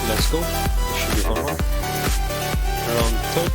Let's go. This should be a fun one. Round 2.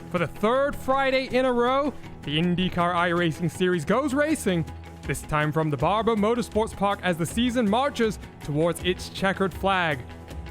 For the third Friday in a row, the IndyCar iRacing Series goes racing, this time from the Barber Motorsports Park as the season marches towards its checkered flag.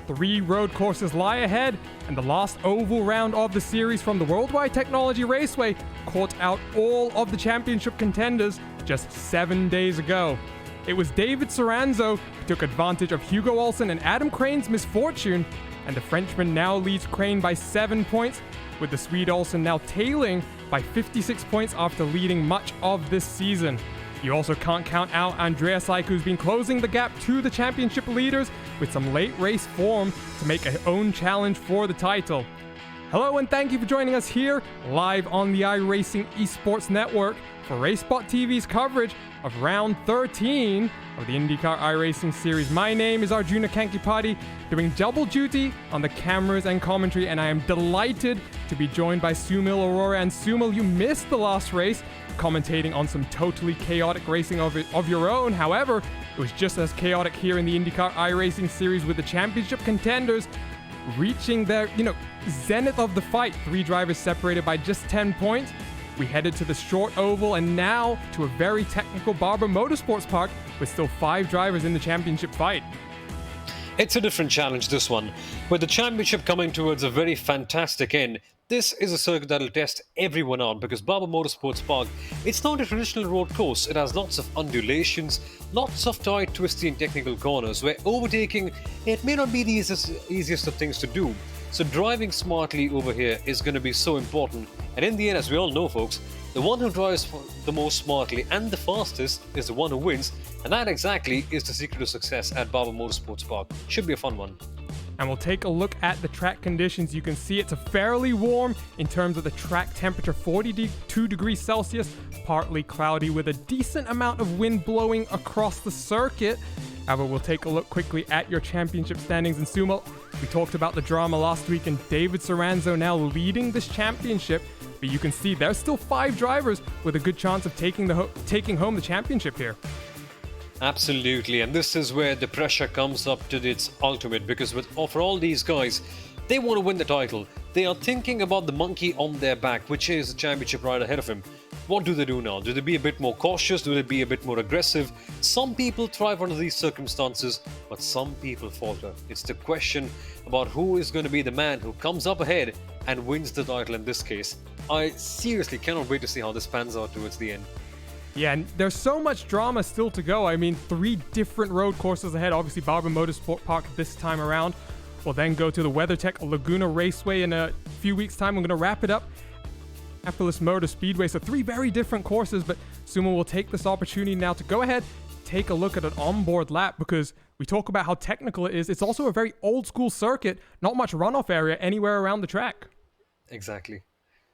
3 road courses lie ahead, and the last oval round of the series from the Worldwide Technology Raceway caught out all of the championship contenders just 7 days ago. It was David Soranzo who took advantage of Hugo Olsen and Adam Crane's misfortune, and the Frenchman now leads Crane by 7 points, with the Swede Olsen now tailing by 56 points after leading much of this season. You also can't count out Andreas Seik, who's been closing the gap to the championship leaders with some late race form to make a own challenge for the title. Hello and thank you for joining us here live on the iRacing Esports Network for RaceSpot TV's coverage of round 13 of the IndyCar iRacing Series. My name is Arjuna Kankipati, doing double duty on the cameras and commentary, and I am delighted to be joined by Sumil Arora. And Sumil, you missed the last race, commentating on some totally chaotic racing of your own. However, it was just as chaotic here in the IndyCar iRacing Series, with the championship contenders reaching their, zenith of the fight. 3 drivers separated by just 10 points. We headed to the short oval and now to a very technical Barber Motorsports Park with still 5 drivers in the championship fight. It's a different challenge, this one, with the championship coming towards a very fantastic end. This is a circuit that'll test everyone out because Barber Motorsports Park, it's not a traditional road course. It has lots of undulations, lots of tight, twisty and technical corners where overtaking, it may not be the easiest of things to do. So driving smartly over here is going to be so important. And in the end, as we all know folks, the one who drives the most smartly and the fastest is the one who wins. And that exactly is the secret to success at Barber Motorsports Park. Should be a fun one. And we'll take a look at the track conditions. You can see it's fairly warm in terms of the track temperature, 42 degrees Celsius, partly cloudy with a decent amount of wind blowing across the circuit. However, we'll take a look quickly at your championship standings in sumo. We talked about the drama last week and David Soranzo now leading this championship. But you can see there's still 5 drivers with a good chance of taking home the championship here. Absolutely, and this is where the pressure comes up to its ultimate because for all these guys, they want to win the title. They are thinking about the monkey on their back, which is the championship right ahead of him. What do they do now? Do they be a bit more cautious? Do they be a bit more aggressive? Some people thrive under these circumstances, but some people falter. It's the question about who is going to be the man who comes up ahead and wins the title in this case. I seriously cannot wait to see how this pans out towards the end. Yeah, and there's so much drama still to go. I mean, 3 different road courses ahead. Obviously, Barber Motorsport Park this time around. We'll then go to the WeatherTech Laguna Raceway in a few weeks' time. We're going to wrap it up. Minneapolis Motor Speedway. So 3 very different courses, but Sumo will take this opportunity now to go ahead, take a look at an onboard lap because we talk about how technical it is. It's also a very old school circuit, not much runoff area anywhere around the track. Exactly.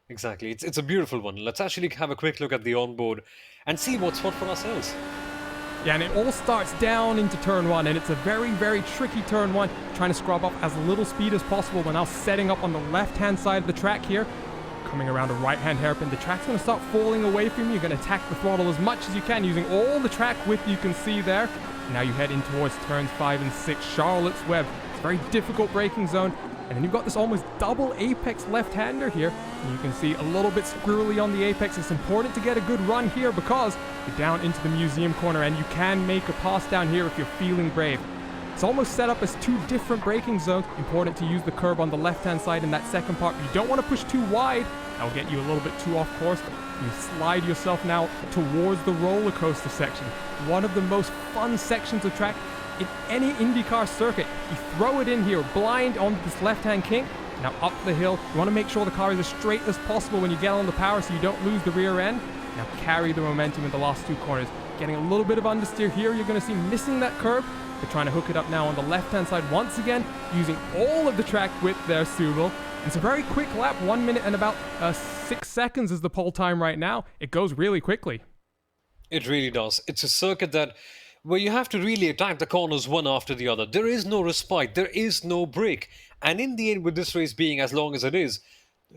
It's a beautiful one. Let's actually have a quick look at the onboard and see what's what for ourselves. Yeah, and it all starts down into turn 1, and it's a very, very tricky turn 1, trying to scrub up as little speed as possible. We're now setting up on the left-hand side of the track here, coming around a right-hand hairpin. The track's going to start falling away from you. You're going to attack the throttle as much as you can, using all the track width you can see there. And now you head in towards turns 5 and 6, Charlotte's Web. It's a very difficult braking zone. And then you've got this almost double apex left-hander here. And you can see a little bit squirrely on the apex. It's important to get a good run here because you're down into the museum corner and you can make a pass down here if you're feeling brave. It's almost set up as 2 different braking zones. Important to use the curb on the left-hand side in that second part. You don't want to push too wide. That will get you a little bit too off course. You slide yourself now towards the roller coaster section. One of the most fun sections of track in any IndyCar circuit. You throw it in here blind on this left-hand kink. Now up the hill. You want to make sure the car is as straight as possible when you get on the power so you don't lose the rear end. Now carry the momentum in the last 2 corners. Getting a little bit of understeer here. You're going to see missing that curb. They're trying to hook it up now on the left-hand side once again, using all of the track width there, Subal. It's a very quick lap, 1 minute and about 6 seconds is the pole time right now. It goes really quickly. It really does. It's a circuit where you have to really attack the corners one after the other. There is no respite, there is no break. And in the end, with this race being as long as it is,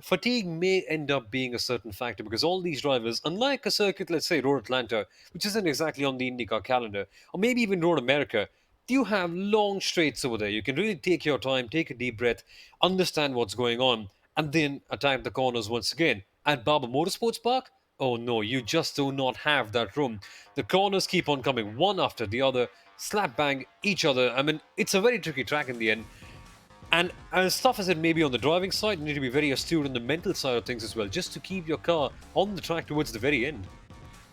fatigue may end up being a certain factor because all these drivers, unlike a circuit, let's say Road Atlanta, which isn't exactly on the IndyCar calendar, or maybe even Road America, you have long straights over there. You can really take your time, take a deep breath, understand what's going on, and then attack the corners once again. At Barber Motorsports Park, oh no, you just do not have that room. The corners keep on coming one after the other, slap bang each other. I mean, it's a very tricky track in the end. And as tough as it may be on the driving side, you need to be very astute on the mental side of things as well, just to keep your car on the track towards the very end.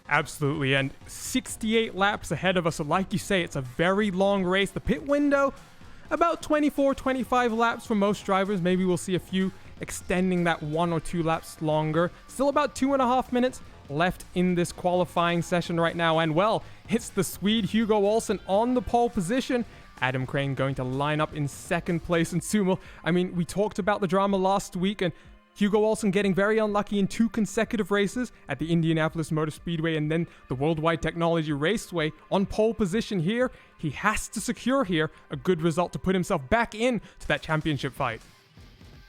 Absolutely, and 68 laps ahead of us, so like you say, it's a very long race. The pit window, about 24, 25 laps for most drivers. Maybe we'll see a few extending that 1 or 2 laps longer. Still about 2.5 minutes left in this qualifying session right now, and well, it's the Swede Hugo Olsen on the pole position. Adam Crane going to line up in second place in sumo. I mean, we talked about the drama last week, and Hugo Olsen getting very unlucky in 2 consecutive races at the Indianapolis Motor Speedway and then the Worldwide Technology Raceway on pole position here. He has to secure here a good result to put himself back in to that championship fight.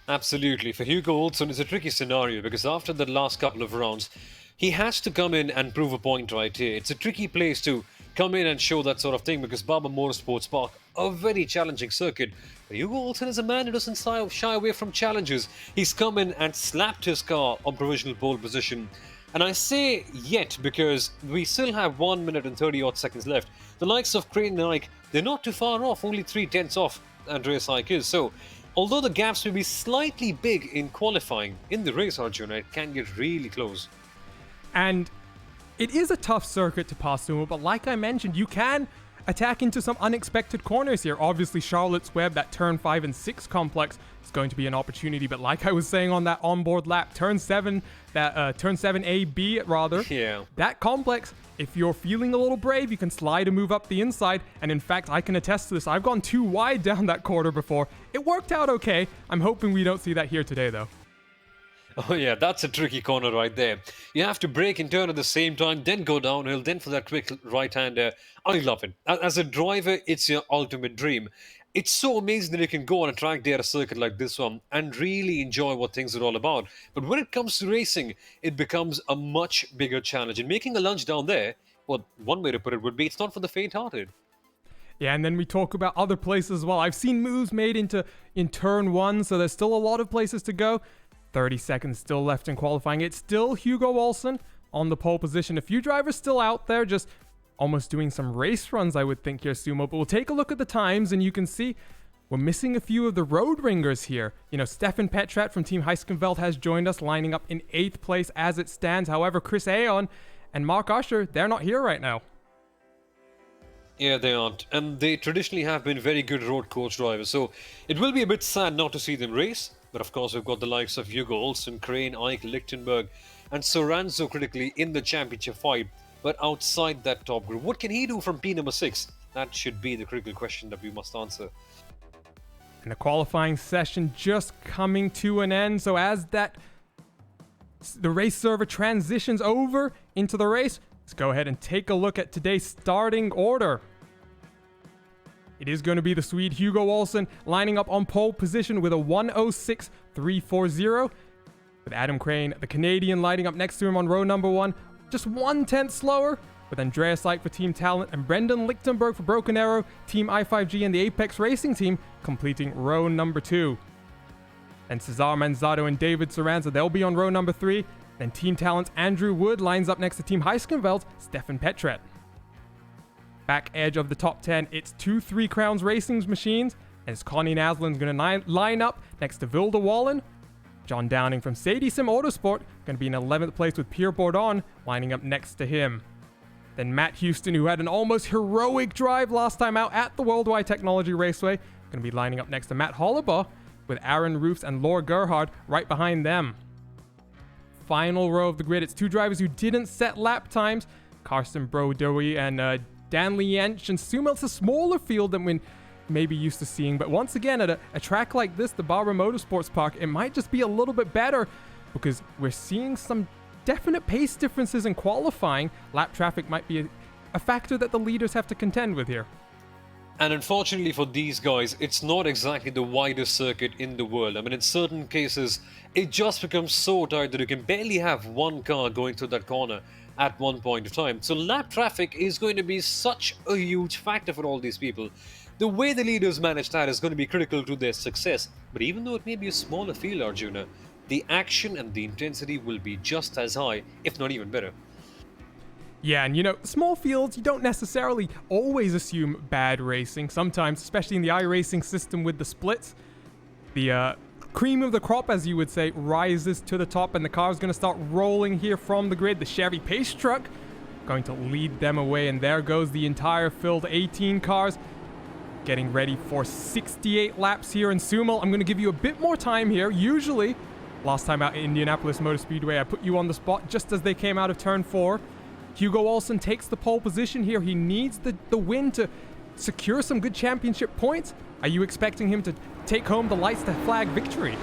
Absolutely. For Hugo Olsen, it's a tricky scenario because after the last couple of rounds, he has to come in and prove a point right here. It's a tricky place to come in and show that sort of thing because Barber Motorsports Park, a very challenging circuit. But Hugo Olsen is a man who doesn't shy away from challenges. He's come in and slapped his car on provisional pole position. And I say yet because we still have 1 minute and 30 odd seconds left. The likes of Crane and Ike, they're not too far off, only 3/10 off Andreas Ike is. So Although the gaps may be slightly big in qualifying, in the race, Arjuna, it can get really close. And it is a tough circuit to pass through, but like I mentioned, you can attack into some unexpected corners here. Obviously, Charlotte's Web, that turn 5 and 6 complex, is going to be an opportunity. But like I was saying on that onboard lap, turn 7, that turn 7A-B rather, Yeah. that complex, if you're feeling a little brave, you can slide and move up the inside. And in fact, I can attest to this. I've gone too wide down that corner before. It worked out okay. I'm hoping we don't see that here today, though. Oh yeah, that's a tricky corner right there. You have to brake and turn at the same time, then go downhill, then for that quick right-hander. I love it. As a driver, it's your ultimate dream. It's so amazing that you can go on a track day at a circuit like this one and really enjoy what things are all about. But when it comes to racing, it becomes a much bigger challenge. And making a lunge down there, well, one way to put it would be it's not for the faint-hearted. Yeah, and then we talk about other places as well. I've seen moves made in turn 1, so there's still a lot of places to go. 30 seconds still left in qualifying. It's still Hugo Olsen on the pole position. A few drivers still out there just almost doing some race runs, I would think, here, Sumo. But we'll take a look at the times, and you can see we're missing a few of the road ringers here. You know, Stefan Petrat from Team Heiskenveld has joined us, lining up in 8th place as it stands. However, Chris Aon and Mark Usher, they're not here right now. Yeah, they aren't. And they traditionally have been very good road course drivers. So it will be a bit sad not to see them race. But of course, we've got the likes of Hugo Olsen, Crane, Ike, Lichtenberg, and Soranzo critically in the championship fight. But outside that top group, what can he do from P number 6? That should be the critical question that we must answer. And the qualifying session just coming to an end. So as the race server transitions over into the race, let's go ahead and take a look at today's starting order. It is going to be the Swede Hugo Olsen lining up on pole position with a 1:06.340. With Adam Crane, the Canadian, lighting up next to him on row number 1, just 1/10 slower. With Andreas Ike for Team Talent and Brendan Lichtenberg for Broken Arrow, Team I5G and the Apex Racing Team completing row number 2. And Cesar Manzado and David Soranza, they'll be on row number 3. Then Team Talent's Andrew Wood lines up next to Team Heiskenveld, Stefan Petrat. Back edge of the top 10, it's 2 Three Crowns Racing's machines, and it's Connie Naslin's going to line up next to Vilda Wallen. John Downing from Sadie Sim Autosport going to be in 11th place with Pierre Bourdon lining up next to him. Then Matt Houston, who had an almost heroic drive last time out at the Worldwide Technology Raceway, going to be lining up next to Matt Hollibaugh with Aaron Roofs and Laura Gerhard right behind them. Final row of the grid, it's 2 drivers who didn't set lap times, Karsten Brodowy and Dan Liench, and Sumo. It's a smaller field than we're maybe used to seeing, but once again, at a track like this, the Barber Motorsports Park, it might just be a little bit better because we're seeing some definite pace differences in qualifying. Lap traffic might be a factor that the leaders have to contend with here. And unfortunately for these guys, it's not exactly the widest circuit in the world. I mean, in certain cases, it just becomes so tight that you can barely have one car going through that corner at one point of time. So lap traffic is going to be such a huge factor for all these people. The way the leaders manage that is going to be critical to their success. But even though it may be a smaller field, Arjuna, the action and the intensity will be just as high, if not even better. Yeah, and you know, small fields, you don't necessarily always assume bad racing. Sometimes, especially in the iRacing system with the splits, the cream of the crop, as you would say, rises to the top, and the car is going to start rolling here from the grid. The Chevy Pace Truck going to lead them away, and there goes the entire field, 18 cars, getting ready for 68 laps here in Sumo. I'm going to give you a bit more time here. Usually, last time out at Indianapolis Motor Speedway, I put you on the spot just as they came out of turn 4. Hugo Olsen takes the pole position here. He needs the win to secure some good championship points. Are you expecting him to take home the lights to flag victory?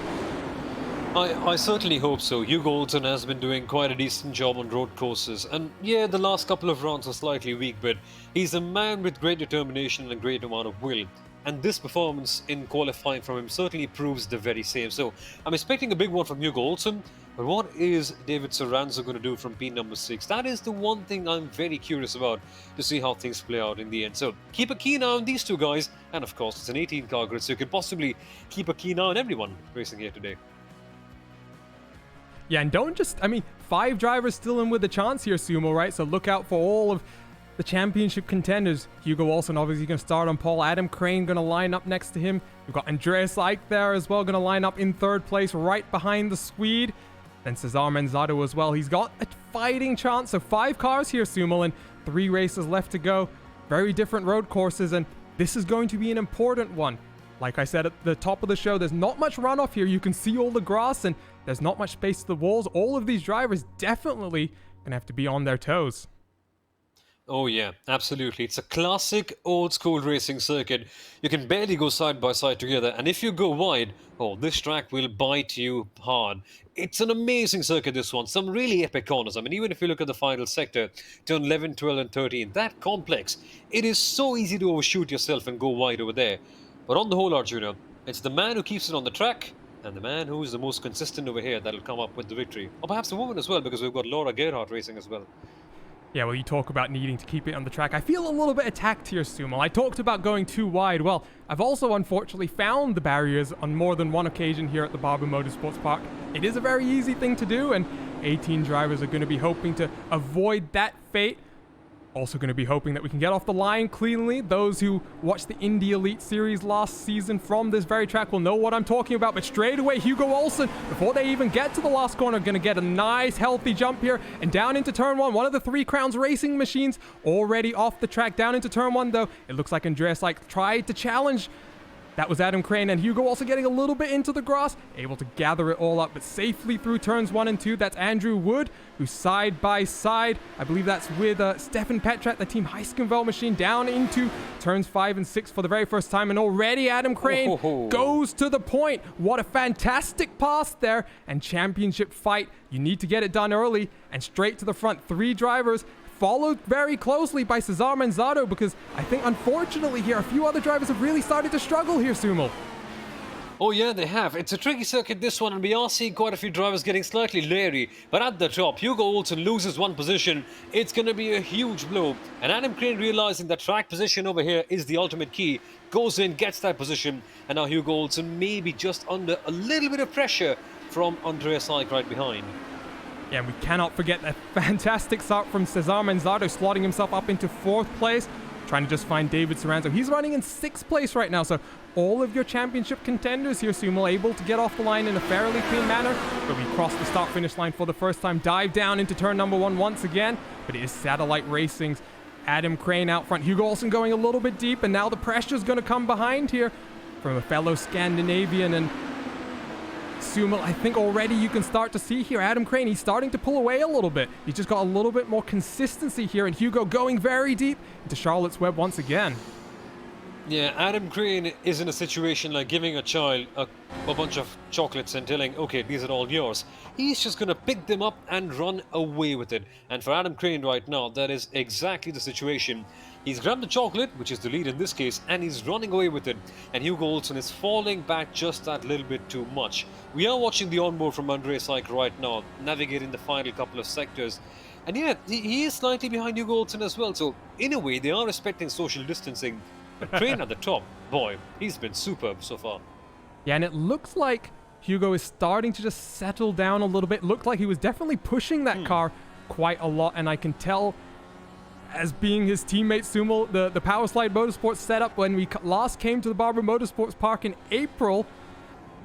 I certainly hope so. Hugo Olsen has been doing quite a decent job on road courses, and yeah, the last couple of rounds were slightly weak, but he's a man with great determination and a great amount of will. And this performance in qualifying from him certainly proves the very same. So I'm expecting a big one from Hugo Olsen, but what is David Soranzo going to do from P number 6? That is the one thing I'm very curious about to see how things play out in the end. So keep a keen eye on these two guys, and of course it's an 18-car grid, so you can possibly keep a keen eye on everyone racing here today. Yeah, and don't just, 5 drivers still in with a chance here, Sumo, right? So look out for all of the championship contenders. Hugo Olsen obviously going to start on pole. Adam Crane going to line up next to him. We've got Andreas Ike there as well, going to line up in third place right behind the Swede. Then Cesar Manzado as well. He's got a fighting chance. So 5 cars here, Sumal, and 3 races left to go. Very different road courses, and this is going to be an important one. Like I said at the top of the show, there's not much runoff here. You can see all the grass, and there's not much space to the walls. All of these drivers definitely going to have to be on their toes. Oh yeah, absolutely. It's a classic old school racing circuit. You can barely go side by side together, and if you go wide, oh, this track will bite you hard. It's an amazing circuit, this one. Some really epic corners. I mean, even if you look at the final sector, turn 11, 12 and 13, that complex, it is so easy to overshoot yourself and go wide over there. But on the whole, Arjuna, it's the man who keeps it on the track and the man who is the most consistent over here that'll come up with the victory. Or perhaps the woman as well, because we've got Laura Gerhardt racing as well. Yeah, well, you talk about needing to keep it on the track. I feel a little bit attacked here, Sumal. I talked about going too wide. Well, I've also unfortunately found the barriers on more than one occasion here at the Barber Motorsports Park. It is a very easy thing to do, and 18 drivers are going to be hoping to avoid that fate. Also going to be hoping that we can get off the line cleanly. Those who watched the Indy Elite Series last season from this very track will know what I'm talking about. But straight away, Hugo Olsen, before they even get to the last corner, going to get a nice, healthy jump here. And down into turn 1, one of the 3 Crowns racing machines already off the track. Down into turn 1, though, it looks like Andreas tried to challenge. That was Adam Crane, and Hugo also getting a little bit into the grass, able to gather it all up, but safely through turns 1 and 2. That's Andrew Wood, who's side by side. I believe that's with Stefan Petrat, the Team Heiskenveld machine, down into turns 5 and 6 for the very first time. And already Adam Crane goes to the point. What a fantastic pass there. And championship fight. You need to get it done early and straight to the front. 3 drivers, followed very closely by Cesar Manzado, because I think unfortunately here a few other drivers have really started to struggle here, Sumal. Oh yeah, they have. It's a tricky circuit, this one, and we are seeing quite a few drivers getting slightly leery. But at the top, Hugo Olsen loses 1 position. It's going to be a huge blow. And Adam Crane, realizing that track position over here is the ultimate key, goes in, gets that position, and now Hugo Olsen may be just under a little bit of pressure from Andreas Ike right behind. Yeah, and we cannot forget that fantastic start from Cesar Manzado, slotting himself up into 4th place, trying to just find David Soranzo. He's running in 6th place right now, so all of your championship contenders here, Sumo, able to get off the line in a fairly clean manner. But we cross the start-finish line for the first time, dive down into turn number 1 once again, but it is Satellite Racing's Adam Crane out front. Hugo Olsen going a little bit deep, and now the pressure's going to come behind here from a fellow Scandinavian, and Sumo, I think already you can start to see here Adam Crane, he's starting to pull away a little bit. He's just got a little bit more consistency here, and Hugo going very deep into Charlotte's Web once again. Yeah, Adam Crane is in a situation like giving a child a bunch of chocolates and telling, okay, these are all yours. He's just going to pick them up and run away with it. And for Adam Crane right now, that is exactly the situation. He's grabbed the chocolate, which is the lead in this case, and he's running away with it. And Hugo Olsen is falling back just that little bit too much. We are watching the onboard from Andreas Ike right now, navigating the final couple of sectors. And yeah, he is slightly behind Hugo Olsen as well. So in a way, they are respecting social distancing. But Crane at the top, boy, he's been superb so far. Yeah, and it looks like Hugo is starting to just settle down a little bit. Looked like he was definitely pushing that car quite a lot, and I can tell, as being his teammate Sumo, the Powerslide Motorsports setup when we last came to the Barber Motorsports Park in April,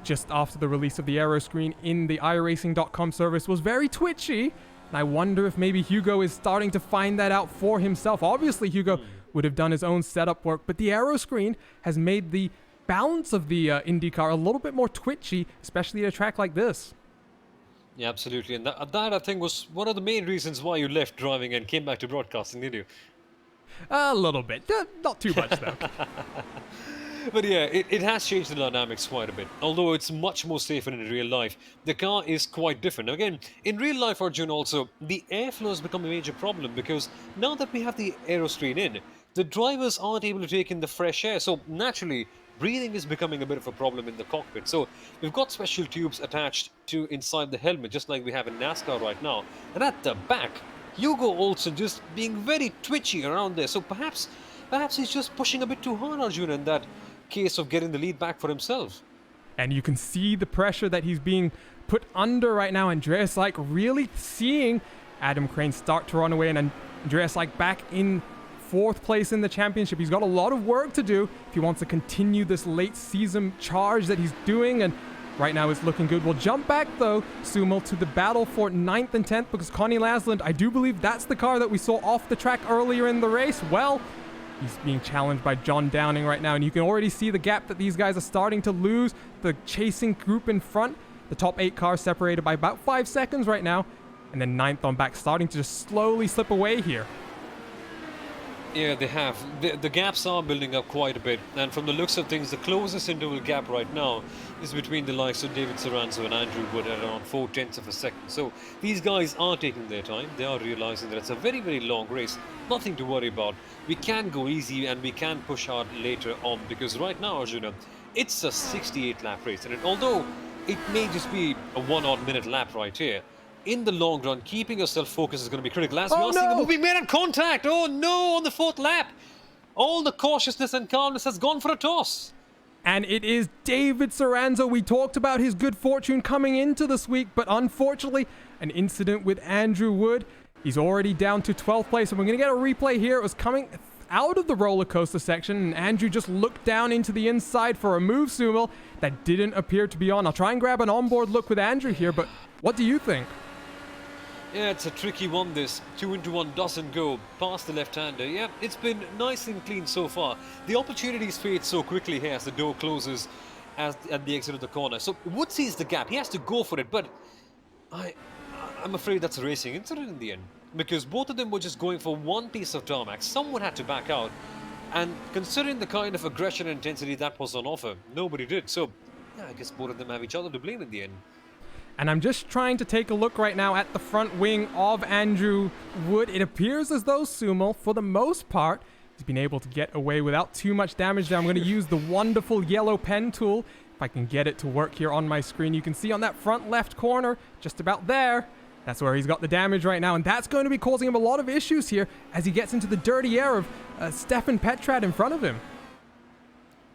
just after the release of the aero screen in the iRacing.com service, was very twitchy. And I wonder if maybe Hugo is starting to find that out for himself. Obviously, Hugo would have done his own setup work, but the aero screen has made the balance of the IndyCar a little bit more twitchy, especially at a track like this. Yeah, absolutely. And that I think was one of the main reasons why you left driving and came back to broadcasting, did you? A little bit. Not too much, though. But yeah, it has changed the dynamics quite a bit. Although it's much more safer in real life, the car is quite different. Again, in real life, Arjun, also, the airflow has become a major problem because now that we have the aero screen in, the drivers aren't able to take in the fresh air. So naturally, breathing is becoming a bit of a problem in the cockpit. So we've got special tubes attached to inside the helmet, just like we have in NASCAR right now. And at the back, Hugo Olsen just being very twitchy around there. So perhaps he's just pushing a bit too hard, Arjun, in that case of getting the lead back for himself. And you can see the pressure that he's being put under right now. Andreas Ike really seeing Adam Crane start to run away, and Andreas Ike back in 4th place in the championship. He's got a lot of work to do if he wants to continue this late season charge that he's doing, and right now it's looking good. We'll jump back though, Sumo, to the battle for 9th and 10th, because Connie Lasland, I do believe that's the car that we saw off the track earlier in the race. Well, he's being challenged by John Downing right now, and you can already see the gap that these guys are starting to lose. The chasing group in front, the top 8 cars separated by about 5 seconds right now, and then 9th on back starting to just slowly slip away here. Yeah, they have. The gaps are building up quite a bit, and from the looks of things, the closest interval gap right now is between the likes of David Soranzo and Andrew Wood at around 0.4 of a second. So these guys are taking their time. They are realizing that it's a very, very long race. Nothing to worry about. We can go easy and we can push hard later on, because right now, Arjuna, it's a 68 lap race, and although it may just be a 1 odd minute lap right here, in the long run, keeping yourself focused is going to be critical. As we are seeing a moving man at contact. Oh no, on the 4th lap. All the cautiousness and calmness has gone for a toss. And it is David Soranzo. We talked about his good fortune coming into this week, but unfortunately, an incident with Andrew Wood. He's already down to 12th place, and we're going to get a replay here. It was coming out of the roller coaster section, and Andrew just looked down into the inside for a move, Sumo, that didn't appear to be on. I'll try and grab an onboard look with Andrew here, but what do you think? Yeah, it's a tricky one, this. 2 into 1 doesn't go past the left-hander. Yeah, it's been nice and clean so far. The opportunities fade so quickly here as the door closes at the exit of the corner. So Wood sees the gap. He has to go for it, but I'm afraid that's a racing incident in the end, because both of them were just going for one piece of tarmac. Someone had to back out, and considering the kind of aggression and intensity that was on offer, nobody did. So yeah, I guess both of them have each other to blame in the end. And I'm just trying to take a look right now at the front wing of Andrew Wood. It appears as though Sumo, for the most part, has been able to get away without too much damage there. I'm going to use the wonderful yellow pen tool. If I can get it to work here on my screen, you can see on that front left corner, just about there, that's where he's got the damage right now. And that's going to be causing him a lot of issues here as he gets into the dirty air of Stefan Petrad in front of him.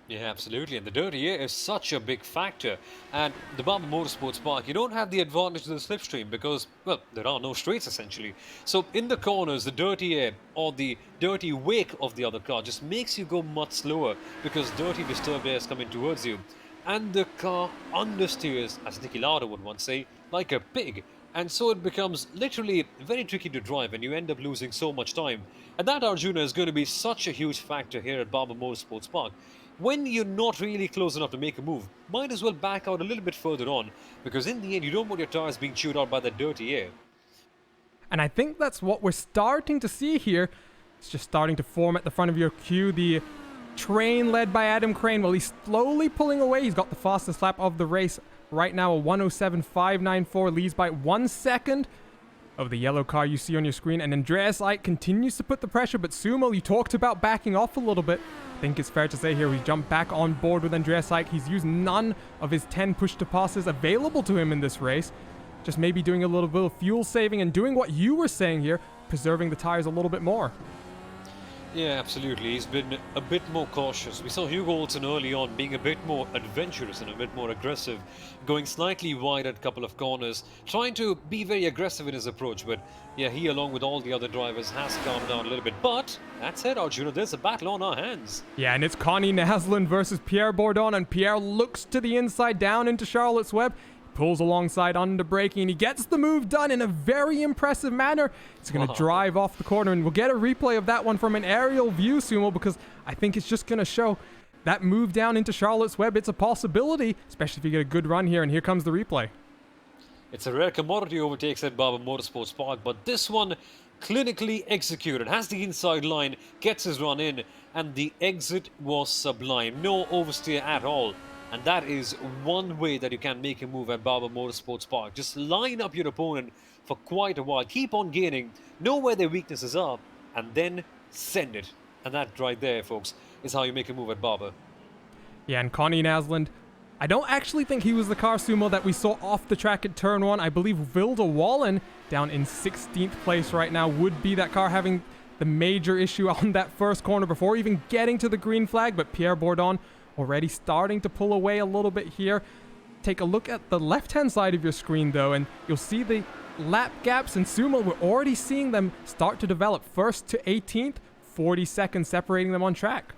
Yeah, absolutely, and the dirty air is such a big factor. And the Barber Motorsports Park, you don't have the advantage of the slipstream because, well, there are no straights essentially. So in the corners, the dirty air or the dirty wake of the other car just makes you go much slower because dirty, disturbed air is coming towards you. And the car understeers, as Niki Lauda would once say, like a pig. And so it becomes literally very tricky to drive and you end up losing so much time. And that, Arjuna, is going to be such a huge factor here at Barber Motorsports Park. When you're not really close enough to make a move, might as well back out a little bit further on, because in the end, you don't want your tires being chewed out by that dirty air. And I think that's what we're starting to see here. It's just starting to form at the front of your queue. The train led by Adam Crane, well, he's slowly pulling away. He's got the fastest lap of the race right now, a 1:07.594, leads by 1 second of the yellow car you see on your screen. And Andreas Ike continues to put the pressure, but Sumo, you talked about backing off a little bit. I think it's fair to say here we jump back on board with Andreas Ike. He's used none of his 10 push-to-passes available to him in this race. Just maybe doing a little bit of fuel saving and doing what you were saying here, preserving the tires a little bit more. Yeah, absolutely. He's been a bit more cautious. We saw Hugo Olsen early on being a bit more adventurous and a bit more aggressive, going slightly wide at a couple of corners, trying to be very aggressive in his approach. But yeah, he, along with all the other drivers, has calmed down a little bit. But that's it, Arjuna. There's a battle on our hands. Yeah, and it's Connie Naslund versus Pierre Bourdon, and Pierre looks to the inside down into Charlotte's Web. Pulls alongside under braking, and he gets the move done in a very impressive manner. He's going to drive off the corner, and we'll get a replay of that one from an aerial view, Sumo, because I think it's just going to show that move down into Charlotte's Web. It's a possibility, especially if you get a good run here, and here comes the replay. It's a rare commodity overtakes at Barber Motorsports Park, but this one clinically executed, has the inside line, gets his run in, and the exit was sublime. No oversteer at all. And that is one way that you can make a move at Barber Motorsports Park. Just line up your opponent for quite a while. Keep on gaining. Know where their weaknesses are. And then send it. And that right there, folks, is how you make a move at Barber. Yeah, and Connie Naslund, I don't actually think he was the car, Sumo, that we saw off the track at turn 1. I believe Vilda Wallen, down in 16th place right now, would be that car having the major issue on that first corner before even getting to the green flag. But Pierre Bourdon already starting to pull away a little bit here. Take a look at the left-hand side of your screen, though, and you'll see the lap gaps. And Sumo, we're already seeing them start to develop. 1st to 18th, 40 seconds separating them on track.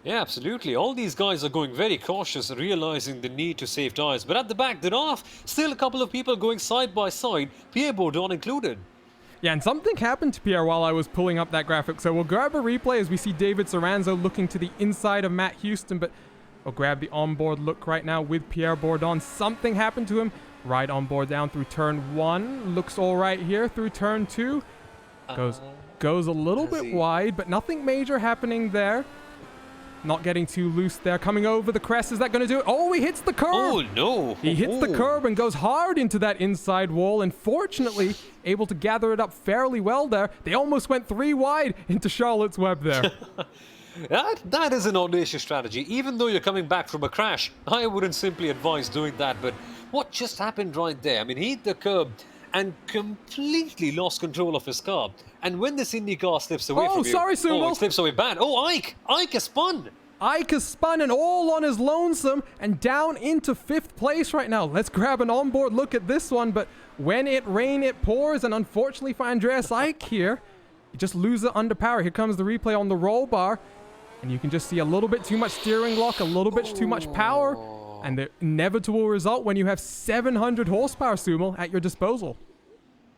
Yeah, absolutely. All these guys are going very cautious, realizing the need to save tires. But at the back, there are still a couple of people going side by side, Pierre Bourdon included. Yeah, and something happened to Pierre while I was pulling up that graphic. So we'll grab a replay as we see David Soranzo looking to the inside of Matt Houston, but we'll grab the onboard look right now with Pierre Bourdon. Something happened to him. Right on board down through turn 1. Looks all right here through turn 2. Goes a little bit wide, but nothing major happening there. Not getting too loose there. Coming over the crest. Is that going to do it? Oh, he hits the curb. Oh, no. He hits the curb and goes hard into that inside wall, and fortunately able to gather it up fairly well there. They almost went 3 wide into Charlotte's Web there. That is an audacious strategy. Even though you're coming back from a crash, I wouldn't simply advise doing that. But what just happened right there? I mean, he hit the curb and completely lost control of his car. And when this Indy car slips away from you... sorry, Sumo. Oh, it slips away bad. Oh, Ike! Ike has spun! Ike has spun and all on his lonesome and down into 5th place right now. Let's grab an onboard look at this one, but when it rains, it pours, and unfortunately for Andreas Ike here, you just lose it under power. Here comes the replay on the roll bar, and you can just see a little bit too much steering lock, a little bit too much power, and the inevitable result when you have 700 horsepower, Sumo, at your disposal.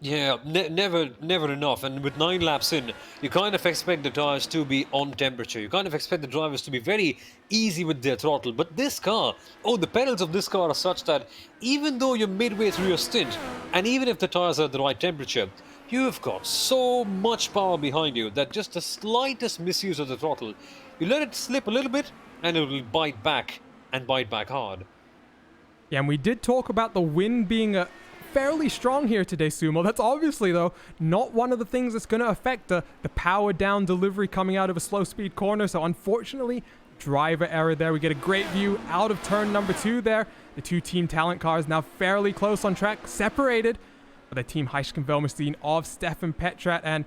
Yeah, never enough. And with 9 laps in, you kind of expect the tires to be on temperature. You kind of expect the drivers to be very easy with their throttle. But this car, the pedals of this car are such that even though you're midway through your stint, and even if the tires are at the right temperature, you've got so much power behind you that just the slightest misuse of the throttle, you let it slip a little bit, and it will bite back, and bite back hard. Yeah, and we did talk about the wind being fairly strong here today, Sumo. That's obviously, though, not one of the things that's going to affect the power down delivery coming out of a slow speed corner. So unfortunately, driver error there. We get a great view out of turn number 2 there. The 2 team talent cars now fairly close on track, separated by the team Heischken-Velmerstein of Stefan Petrat. And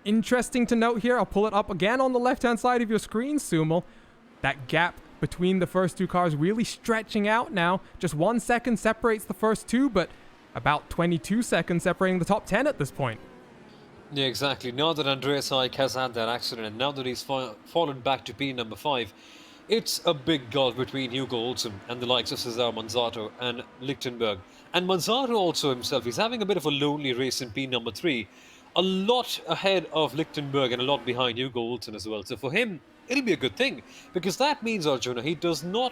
interesting to note here, I'll pull it up again on the left-hand side of your screen, Sumo. That gap between the first 2 cars really stretching out now. Just 1 second separates the first 2, but about 22 seconds separating the top 10 at this point. Yeah, exactly. Now that Andreas Ike has had that accident, and now that he's fallen back to P number 5, it's a big gulf between Hugo Olsen and the likes of Cesar Manzato and Lichtenberg. And Manzato also himself, he's having a bit of a lonely race in P number 3. A lot ahead of Lichtenberg and a lot behind Hugo Olsen as well. So for him, it'll be a good thing, because that means, Arjuna, he does not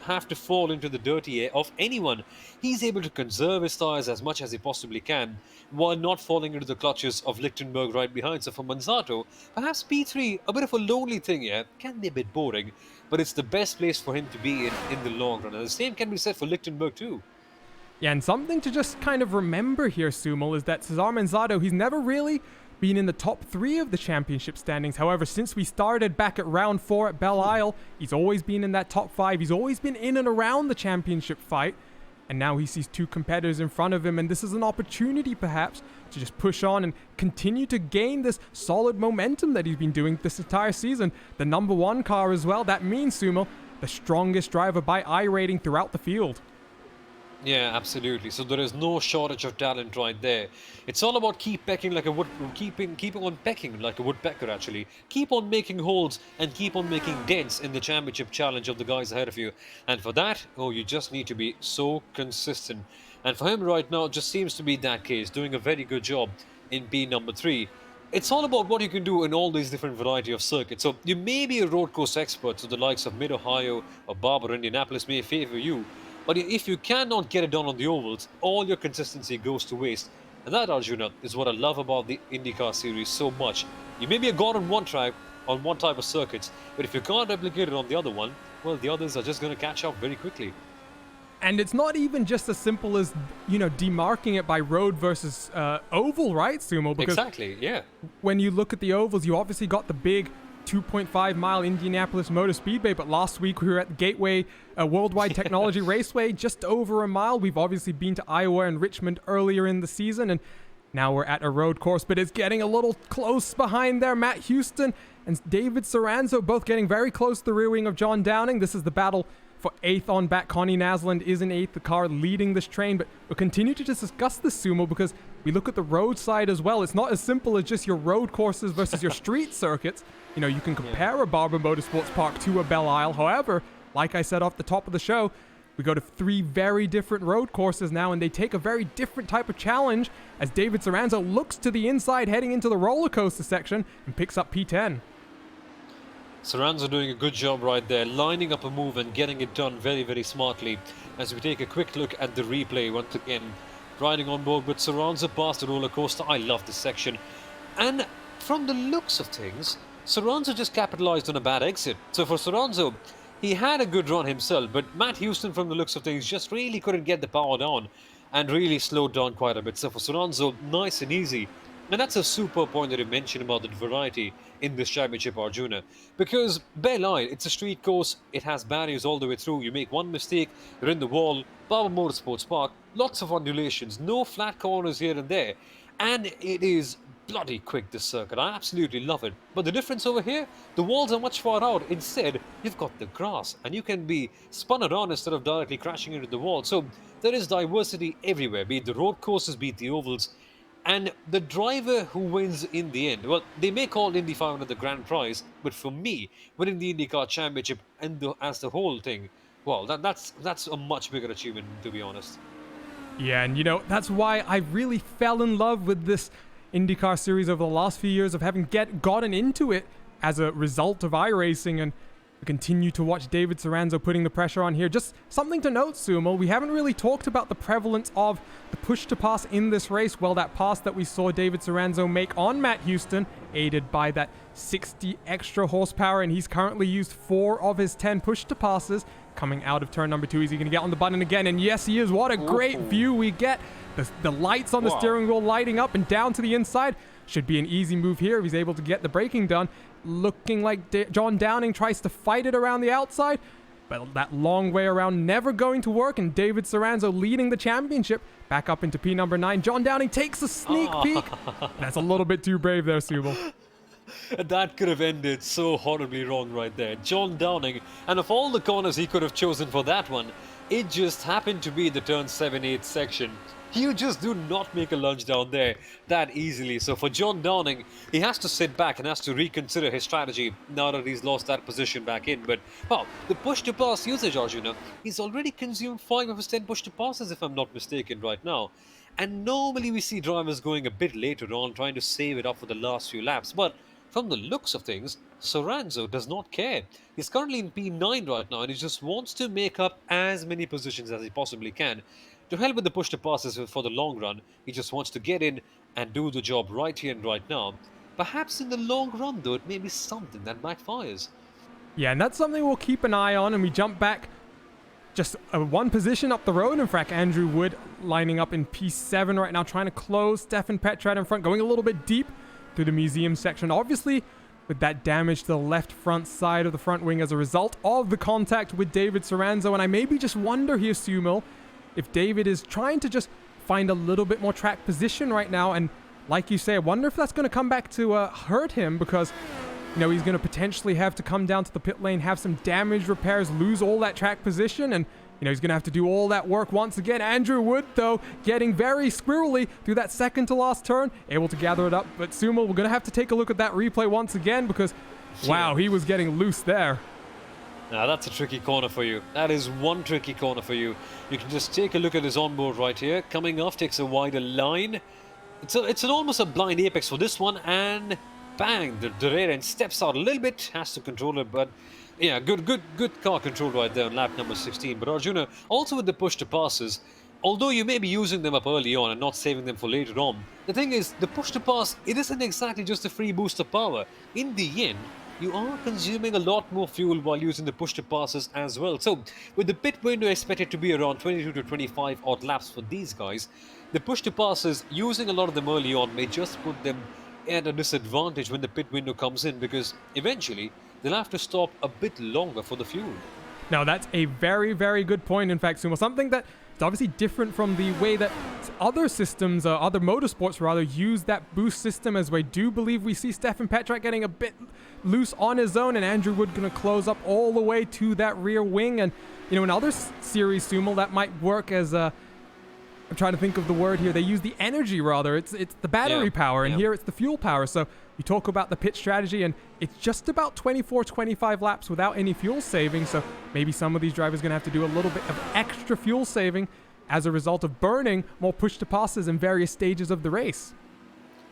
have to fall into the dirty air of anyone. He's able to conserve his tires as much as he possibly can while not falling into the clutches of Lichtenberg right behind. So for Manzato, perhaps P3, a bit of a lonely thing here, can be a bit boring, but it's the best place for him to be in the long run. And the same can be said for Lichtenberg too. Yeah, and something to just kind of remember here, Sumo, is that Cesar Manzato, he's never really been in the top 3 of the championship standings. However, since we started back at round 4 at Belle Isle, he's always been in that top 5. He's always been in and around the championship fight. And now he sees 2 competitors in front of him, and this is an opportunity perhaps to just push on and continue to gain this solid momentum that he's been doing this entire season. The number 1 car as well. That means, Sumo, the strongest driver by iRating throughout the field. Yeah, absolutely. So there is no shortage of talent right there. It's all about keeping on pecking like a woodpecker, actually. Keep on making holes and keep on making dents in the championship challenge of the guys ahead of you. And for that, you just need to be so consistent. And for him right now, it just seems to be that case, doing a very good job in P number 3. It's all about what you can do in all these different variety of circuits. So you may be a road course expert, so the likes of Mid-Ohio or Barber, Indianapolis may favor you. But if you cannot get it done on the ovals, all your consistency goes to waste. And that, Arjuna, is what I love about the IndyCar Series so much. You may be a god on one track, on one type of circuits, but if you can't replicate it on the other one, well, the others are just going to catch up very quickly. And it's not even just as simple as, demarking it by road versus oval, right, Sumo? Because exactly, yeah. When you look at the ovals, you obviously got the big 2.5-mile Indianapolis Motor Speedway, but last week we were at the Gateway Worldwide Technology Raceway, just over a mile. We've obviously been to Iowa and Richmond earlier in the season, and now we're at a road course, but it's getting a little close behind there. Matt Houston and David Soranzo both getting very close to the rear wing of John Downing. This is the battle for 8th on back. Connie Nasland is in 8th, the car leading this train, but we'll continue to discuss this, Sumo, because we look at the road side as well. It's not as simple as just your road courses versus your street circuits. You know, you can compare a Barber Motorsports Park to a Belle Isle. However, like I said off the top of the show, we go to 3 very different road courses now, and they take a very different type of challenge as David Soranzo looks to the inside heading into the roller coaster section and picks up P10. Soranzo doing a good job right there, lining up a move and getting it done very, very smartly. As we take a quick look at the replay once again, riding on board with Soranzo past the roller coaster. I love this section. And from the looks of things, Soranzo just capitalized on a bad exit. So for Soranzo, he had a good run himself, but Matt Houston, from the looks of things, just really couldn't get the power down and really slowed down quite a bit. So for Soranzo, nice and easy. And that's a super point that you mentioned about the variety in this championship, Arjuna. Because Belle Isle, it's a street course, it has barriers all the way through. You make one mistake, you're in the wall. Barber Motorsports Park, lots of undulations, no flat corners here and there. And it is bloody quick, this circuit. I absolutely love it. But the difference over here, the walls are much far out. Instead, you've got the grass and you can be spun around instead of directly crashing into the wall. So there is diversity everywhere, be it the road courses, be it the ovals. And the driver who wins in the end, well, they may call Indy 500 the grand prize, but for me, winning the IndyCar Championship and as the whole thing, well, that's a much bigger achievement, to be honest. Yeah, and you know, that's why I really fell in love with this IndyCar series over the last few years of having gotten into it as a result of iRacing, and we continue to watch David Soranzo putting the pressure on here. Just something to note, Sumo, we haven't really talked about the prevalence of the push-to-pass in this race. Well, that pass that we saw David Soranzo make on Matt Houston, aided by that 60 extra horsepower, and he's currently used 4 of his 10 push-to-passes. Coming out of turn number 2, is he going to get on the button again? And yes, he is. What a great view we get. The lights on the steering wheel lighting up and down to the inside. Should be an easy move here if he's able to get the braking done. Looking like John Downing tries to fight it around the outside, but that long way around never going to work, and David Soranzo leading the championship back up into P number 9. John Downing takes a sneak peek. That's a little bit too brave there, Subal. That could have ended so horribly wrong right there. John Downing, and of all the corners he could have chosen for that one, it just happened to be the turn 7-8 section. You just do not make a lunge down there that easily. So for John Downing, he has to sit back and has to reconsider his strategy now that he's lost that position back in. But, wow, the push-to-pass usage, Arjuna, he's already consumed 5 of his 10 push-to-passes, if I'm not mistaken, right now. And normally we see drivers going a bit later on, trying to save it up for the last few laps. But from the looks of things, Soranzo does not care. He's currently in P9 right now, and he just wants to make up as many positions as he possibly can. To hell with the push-to-passes for the long run, he just wants to get in and do the job right here and right now. Perhaps in the long run, though, it may be something that backfires. Yeah, and that's something we'll keep an eye on, and we jump back just one position up the road. In fact, Andrew Wood lining up in P7 right now, trying to close Stefan Petrad in front, going a little bit deep through the museum section. Obviously, with that damage to the left front side of the front wing as a result of the contact with David Soranzo. And I maybe just wonder here, Sumo, if David is trying to just find a little bit more track position right now. And like you say, I wonder if that's going to come back to hurt him, because, you know, he's going to potentially have to come down to the pit lane, have some damage repairs, lose all that track position, and, you know, he's going to have to do all that work once again. Andrew Wood, though, getting very squirrely through that second to last turn, able to gather it up. But Sumo, we're going to have to take a look at that replay once again, because, wow, he was getting loose there. Now that's a tricky corner for you. That is one tricky corner for you. You can just take a look at his onboard right here. Coming off, takes a wider line. It's almost a blind apex for this one, and bang, the rear end steps out a little bit, has to control it, but yeah, good car control right there on lap number 16. But Arjuna, also with the push to passes, although you may be using them up early on and not saving them for later on, the thing is, the push to pass, it isn't exactly just a free boost of power. In the end, you are consuming a lot more fuel while using the push to passes as well. So with the pit window expected to be around 22 to 25 odd laps for these guys, the push to passes, using a lot of them early on, may just put them at a disadvantage when the pit window comes in, because eventually they'll have to stop a bit longer for the fuel. Now that's a very, very good point, in fact, Sumo. Something that is obviously different from the way that other systems, other motorsports rather, use that boost system, as we do believe we see Stefan Petrad getting a bit loose on his own, and Andrew Wood going to close up all the way to that rear wing. And, you know, in other series, Sumo, that might work as a I'm trying to think of the word here. They use the energy rather. It's the battery power, and here it's the fuel power. So you talk about the pit strategy, and it's just about 24, 25 laps without any fuel saving. So maybe some of these drivers are going to have to do a little bit of extra fuel saving as a result of burning more push-to-passes in various stages of the race.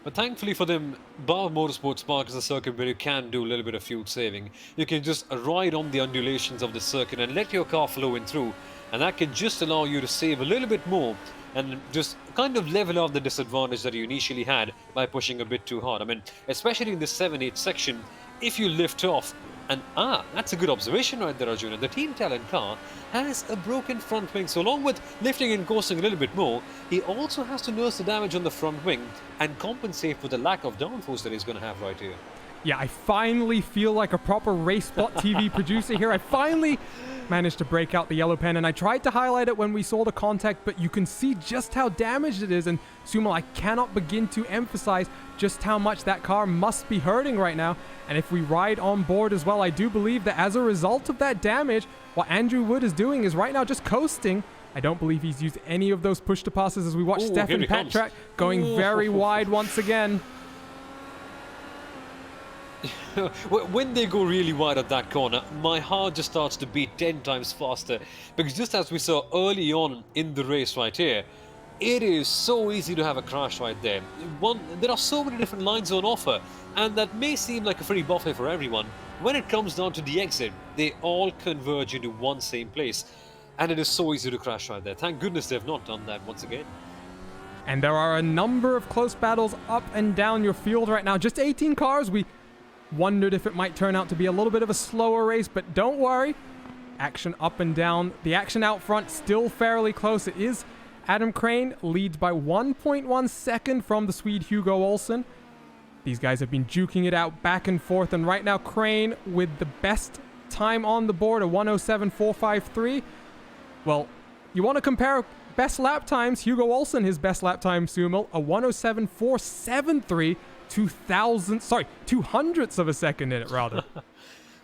But thankfully for them, Barber Motorsports Park is a circuit where you can do a little bit of fuel saving. You can just ride on the undulations of the circuit and let your car flow in through, and that can just allow you to save a little bit more and just kind of level out the disadvantage that you initially had by pushing a bit too hard. I mean, especially in the 7-8 section, if you lift off, and that's a good observation right there, Arjuna. The Team Talent car has a broken front wing, so along with lifting and coasting a little bit more, he also has to nurse the damage on the front wing and compensate for the lack of downforce that he's going to have right here. Yeah, I finally feel like a proper RaceBot TV producer here. I finally managed to break out the yellow pen, and I tried to highlight it when we saw the contact, but you can see just how damaged it is. And Sumo, I cannot begin to emphasize just how much that car must be hurting right now. And if we ride on board as well, I do believe that as a result of that damage, what Andrew Wood is doing is right now just coasting. I don't believe he's used any of those push-to-passes as we watch Stefan Patrak going very wide once again. When they go really wide at that corner, my heart just starts to beat 10 times faster, because just as we saw early on in the race right here, it is so easy to have a crash right there. There are so many different lines on offer, and that may seem like a free buffet for everyone. When it comes down to the exit, they all converge into one same place, and it is so easy to crash right there. Thank goodness they've not done that once again. And there are a number of close battles up and down your field right now. Just 18 cars. We wondered if it might turn out to be a little bit of a slower race, but don't worry. Action up and down. The action out front still fairly close. It is Adam Crane leads by 1.1 second from the Swede Hugo Olsen. These guys have been duking it out back and forth, and right now Crane with the best time on the board, a 107.453. Well, you want to compare best lap times, Hugo Olsen, his best lap time, Sumo, a 107.473. 200ths of a second in it, rather.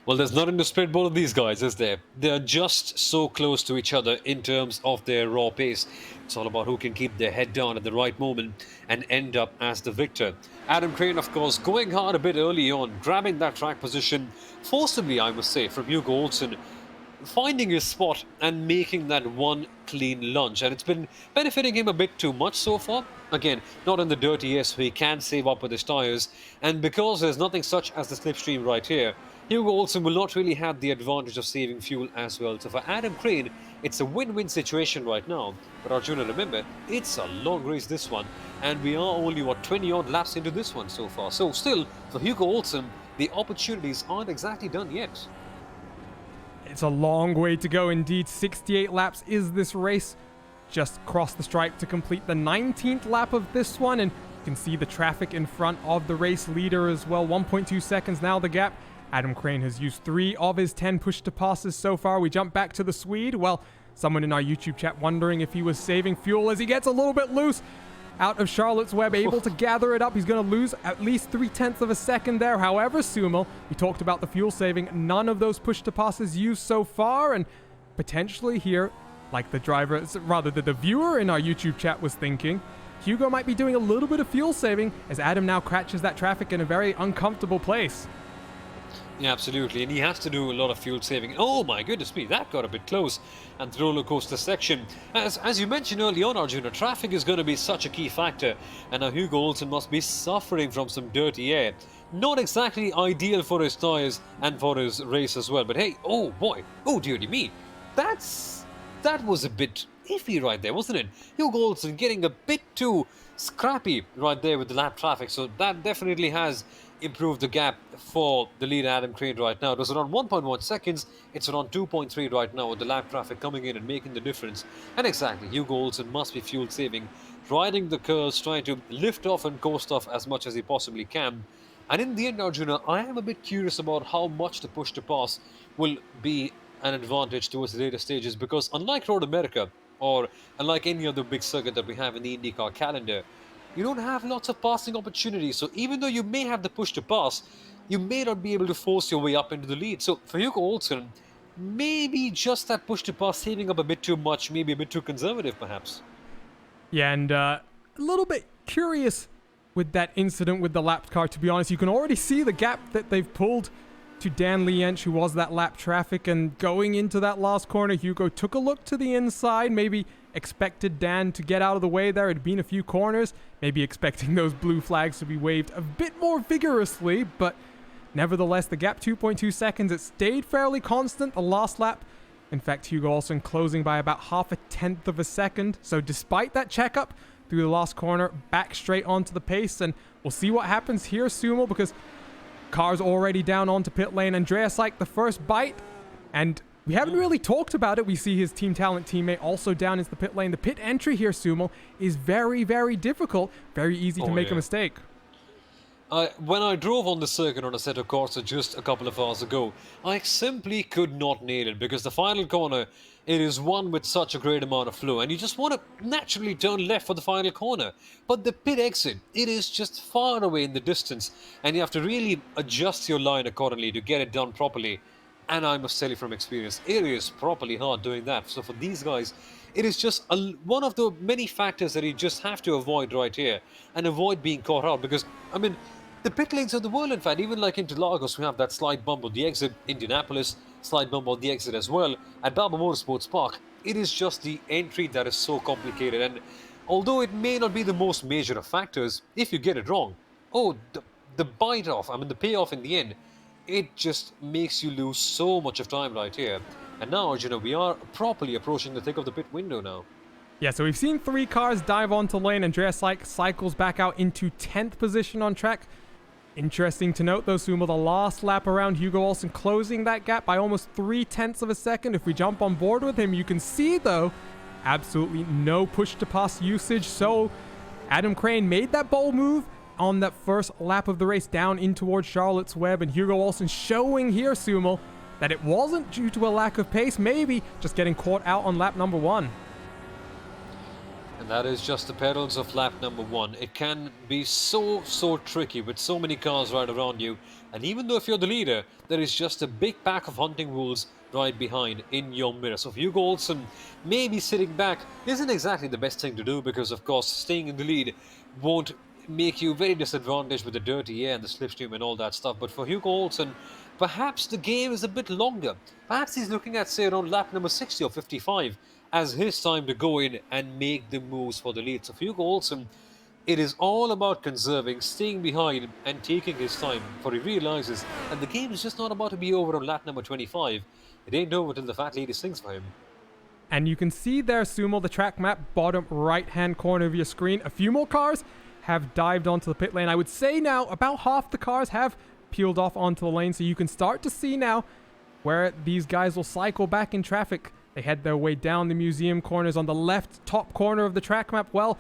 Well, there's nothing to spread both of these guys, is there? They're just so close to each other in terms of their raw pace. It's all about who can keep their head down at the right moment and end up as the victor. Adam Crane, of course, going hard a bit early on, grabbing that track position, forcibly, I must say, from Hugo Olsen, finding his spot and making that one clean lunge, and it's been benefiting him a bit too much so far. Again, not in the dirty air, so he can save up with his tyres, and because there's nothing such as the slipstream right here, Hugo Olsen will not really have the advantage of saving fuel as well. So for Adam Crane, it's a win-win situation right now. But Arjuna, remember, it's a long race, this one, and we are only 20 odd laps into this one so far. So still, for Hugo Olsen, the opportunities aren't exactly done yet. It's a long way to go indeed. 68 laps is this race. Just crossed the stripe to complete the 19th lap of this one, and you can see the traffic in front of the race leader as well. 1.2 seconds now the gap. Adam Crane has used 3 of his 10 push-to-passes so far. We jump back to the Swede. Well, someone in our YouTube chat wondering if he was saving fuel as he gets a little bit loose out of Charlotte's Web, able to gather it up. He's going to lose at least 0.3 of a second there. However, Sumo, we talked about the fuel saving. None of those push-to-passes used so far, and potentially here, like the driver, rather the viewer in our YouTube chat was thinking, Hugo might be doing a little bit of fuel saving as Adam now catches that traffic in a very uncomfortable place. Yeah, absolutely, and he has to do a lot of fuel saving. Oh my goodness me, that got a bit close. And the roller coaster section, as you mentioned early on, Arjuna, traffic is going to be such a key factor, and now Hugo Olsen must be suffering from some dirty air. Not exactly ideal for his tyres and for his race as well, but hey, oh boy, oh dearie me, that was a bit iffy right there, wasn't it? Hugo Olsen getting a bit too scrappy right there with the lap traffic, so that definitely has improved the gap for the lead Adam Crane right now. It was around 1.1 seconds, it's around 2.3 right now with the lap traffic coming in and making the difference. And exactly, Hugo Olsen must be fuel saving, riding the curves, trying to lift off and coast off as much as he possibly can. And in the end, Arjuna, I am a bit curious about how much the push to pass will be an advantage towards the later stages, because unlike Road America, or unlike any other big circuit that we have in the IndyCar calendar, you don't have lots of passing opportunities. So even though you may have the push to pass, you may not be able to force your way up into the lead. So for Hugo Olsen, maybe just that push to pass saving up a bit too much, maybe a bit too conservative perhaps. Yeah, and a little bit curious with that incident with the lapped car, to be honest. You can already see the gap that they've pulled to Dan Liench, who was that lap traffic, and going into that last corner, Hugo took a look to the inside, maybe expected Dan to get out of the way there. It had been a few corners, maybe expecting those blue flags to be waved a bit more vigorously, but nevertheless, the gap 2.2 seconds, it stayed fairly constant the last lap. In fact, Hugo Olsen closing by about half a tenth of a second. So despite that checkup through the last corner, back straight onto the pace, and we'll see what happens here, Sumo, because car's already down onto pit lane. Andreas Like the first bite, and we haven't really talked about it. We see his Team Talent teammate also down into the pit lane. The pit entry here, Sumo, is very, very difficult. Very easy to make a mistake. When I drove on the circuit on a set of Corsa just a couple of hours ago, I simply could not nail it because the final corner, it is one with such a great amount of flow and you just want to naturally turn left for the final corner. But the pit exit, it is just far away in the distance and you have to really adjust your line accordingly to get it done properly. And I must tell you from experience, it is properly hard doing that. So for these guys, it is just one of the many factors that you just have to avoid right here and avoid being caught out because, I mean, the pit lanes of the world, in fact, even like Interlagos, we have that slight bump on the exit. Indianapolis, slight bump on the exit as well. At Barber Motorsports Park, it is just the entry that is so complicated. And although it may not be the most major of factors, if you get it wrong, the bite off, I mean, the payoff in the end, it just makes you lose so much of time right here. And now, you know, we are properly approaching the thick of the pit window now. Yeah, so we've seen 3 cars dive onto lane. Andreas Like cycles back out into 10th position on track. Interesting to note, though, Sumo, the last lap around, Hugo Olsen closing that gap by almost 0.3 of a second. If we jump on board with him, you can see, though, absolutely no push-to-pass usage. So Adam Crane made that bold move on that first lap of the race down in towards Charlotte's Web, and Hugo Olsen showing here, Sumo, that it wasn't due to a lack of pace, maybe just getting caught out on lap number 1. And that is just the perils of lap number 1. It can be so tricky with so many cars right around you. And even though if you're the leader, there is just a big pack of hunting wolves right behind in your mirror. So if Hugo Olsen maybe sitting back isn't exactly the best thing to do because, of course, staying in the lead won't make you very disadvantaged with the dirty air and the slipstream and all that stuff. But for Hugo Olsen, perhaps the game is a bit longer. Perhaps he's looking at, say, around lap number 60 or 55 as his time to go in and make the moves for the lead. So for Hugo Olsen, it is all about conserving, staying behind and taking his time, for he realizes that the game is just not about to be over on lap number 25. It ain't over till the fat lady sings for him. And you can see there, Sumo, the track map, bottom right-hand corner of your screen. A few more cars have dived onto the pit lane. I would say now about half the cars have peeled off onto the lane, so you can start to see now where these guys will cycle back in traffic. They head their way down the museum corners on the left top corner of the track map. Well,